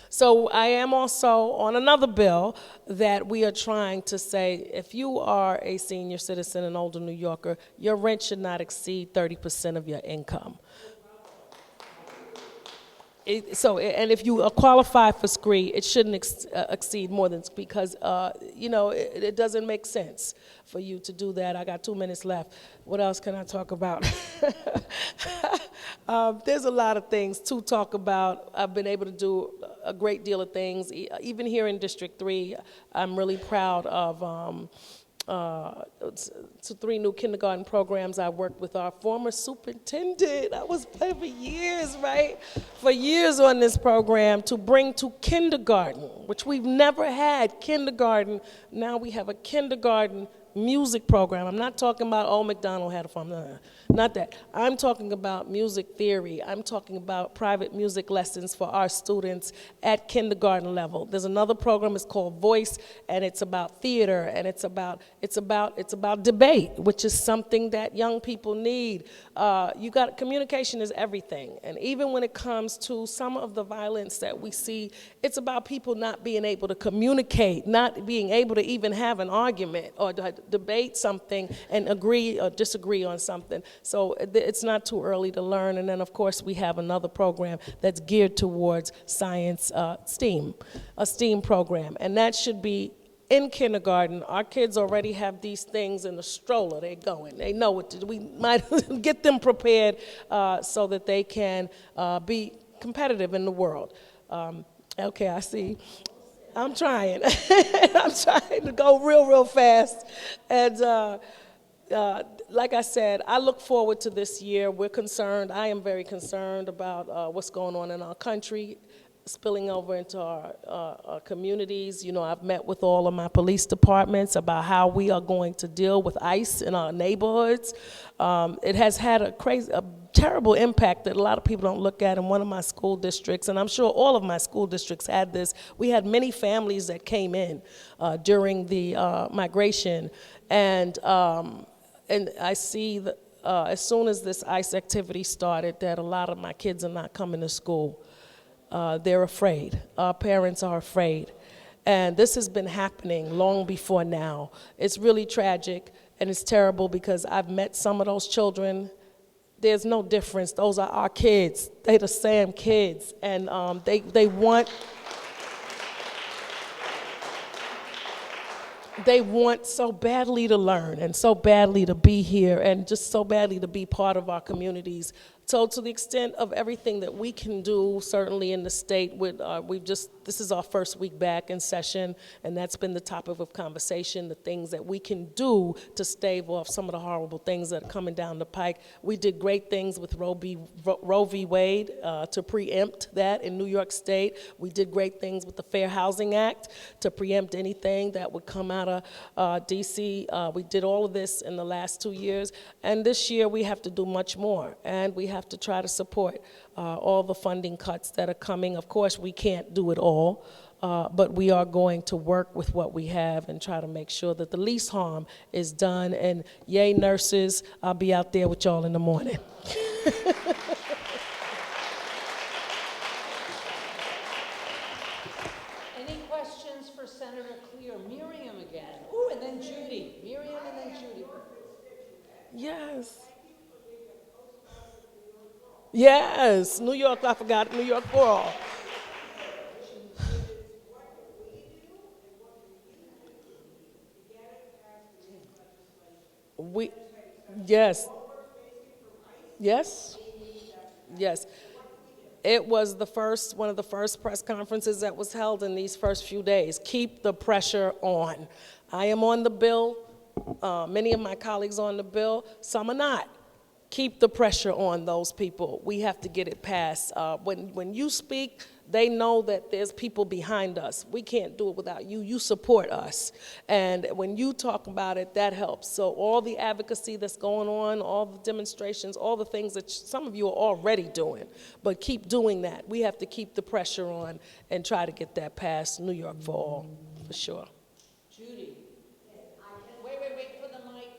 So I am also on another bill that we are trying to say, if you are a senior citizen, an older New Yorker, your rent should not exceed 30% of your income. And if you qualify for SCREE, it shouldn't exceed more than, because, you know, it doesn't make sense for you to do that. I got 2 minutes left. What else can I talk about? There's a lot of things to talk about. I've been able to do a great deal of things. Even here in District 3, I'm really proud of 3 new kindergarten programs. I worked with our former superintendent. I was playing for years, right? For years on this program to bring to kindergarten, which we've never had kindergarten. Now we have a kindergarten music program. I'm not talking about Old MacDonald had a farm. No, not that. I'm talking about music theory. I'm talking about private music lessons for our students at kindergarten level. There's another program, it's called Voice, and it's about theater, and it's about debate, which is something that young people need. Communication is everything, and even when it comes to some of the violence that we see, it's about people not being able to communicate, not being able to even have an argument or debate something and agree or disagree on something. So it's not too early to learn. And then, of course, we have another program that's geared towards science, STEAM, a STEAM program. And that should be in kindergarten. Our kids already have these things in the stroller. They're going. They know what to do. We might get them prepared so that they can be competitive in the world. Okay, I see. I'm trying. I'm trying to go real fast. And like I said, I look forward to this year. We're concerned. I am very concerned about what's going on in our country, spilling over into our communities. You know, I've met with all of my police departments about how we are going to deal with ICE in our neighborhoods. It has had a terrible impact that a lot of people don't look at in one of my school districts, and I'm sure all of my school districts had this. We had many families that came in during the migration, and I see that as soon as this ICE activity started that a lot of my kids are not coming to school. They're afraid. Our parents are afraid. And this has been happening long before now. It's really tragic and it's terrible because I've met some of those children. There's no difference. Those are our kids. They're the same kids. And they want so badly to learn and so badly to be here and just so badly to be part of our communities. So to the extent of everything that we can do, certainly in the state, this is our first week back in session, and that's been the topic of conversation, the things that we can do to stave off some of the horrible things that are coming down the pike. We did great things with Roe v. Wade to preempt that in New York State. We did great things with the Fair Housing Act to preempt anything that would come out of D.C. We did all of this in the last 2 years, and this year we have to do much more, and we have to try to support all the funding cuts that are coming. Of course, we can't do it all, but we are going to work with what we have and try to make sure that the least harm is done. And yay, nurses, I'll be out there with y'all in the morning. Yes. Yes, New York, I forgot, New York for all. We, yes. Yes. Yes. It was one of the first press conferences that was held in these first few days. Keep the pressure on. I am on the bill. Many of my colleagues are on the bill. Some are not. Keep the pressure on those people. We have to get it passed. When you speak, they know that there's people behind us. We can't do it without you. You support us. And when you talk about it, that helps. So all the advocacy that's going on, all the demonstrations, all the things that some of you are already doing, but keep doing that. We have to keep the pressure on and try to get that passed. New York for all, for sure. Judy. Wait for the mic.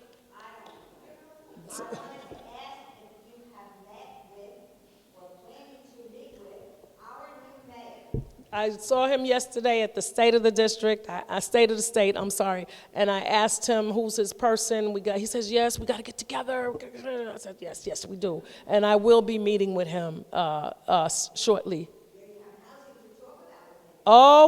I saw him yesterday at the State of the District, State of the State, I'm sorry, and I asked him who's his person. He says, yes, we got to get together. I said, yes, we do. And I will be meeting with him shortly. Baby,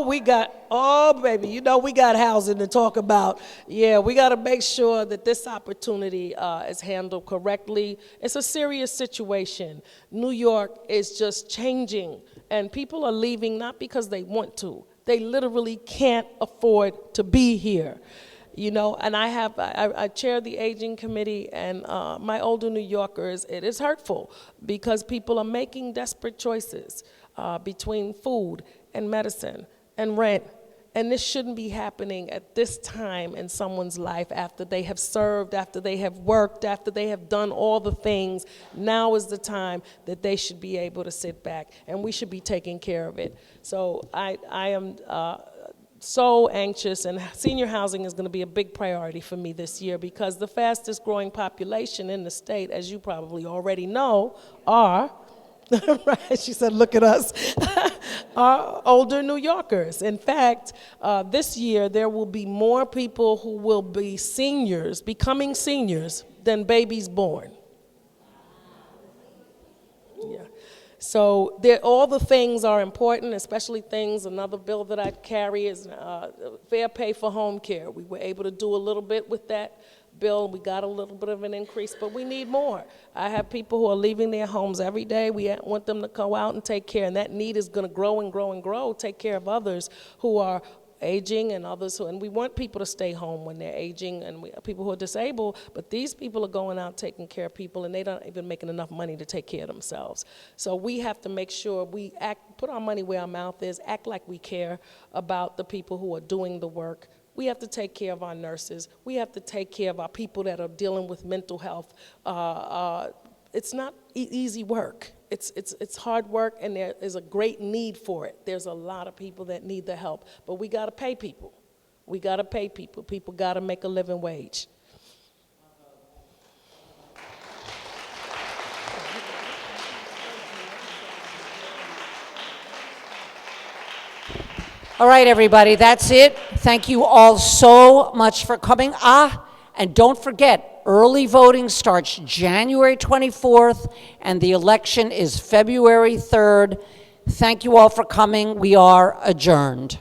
we got housing to talk about. Yeah, we got to make sure that this opportunity is handled correctly. It's a serious situation. New York is just changing, and people are leaving not because they want to. They literally can't afford to be here. And I chair the aging committee, and my older New Yorkers, it is hurtful because people are making desperate choices between food and medicine and rent. And this shouldn't be happening at this time in someone's life after they have served, after they have worked, after they have done all the things. Now is the time that they should be able to sit back, and we should be taking care of it. So I am so anxious, and senior housing is going to be a big priority for me this year because the fastest growing population in the state, as you probably already know, are right, she said, look at us, are older New Yorkers. In fact, this year there will be more people who will be seniors, becoming seniors, than babies born. Yeah. So all the things are important, especially another bill that I carry is fair pay for home care. We were able to do a little bit with that bill. We got a little bit of an increase, but we need more. I have people who are leaving their homes every day. We want them to go out and take care, and that need is going to grow and grow and grow, take care of others who are aging and others and we want people to stay home when they're aging and people who are disabled, but these people are going out taking care of people and they don't even making enough money to take care of themselves. So we have to make sure we put our money where our mouth is, act like we care about the people who are doing the work. We have to take care of our nurses. We have to take care of our people that are dealing with mental health. It's not easy work. It's hard work, and there is a great need for it. There's a lot of people that need the help, but we got to pay people. We got to pay people. People got to make a living wage. All right, everybody, that's it. Thank you all so much for coming. And don't forget, early voting starts January 24th, and the election is February 3rd. Thank you all for coming. We are adjourned.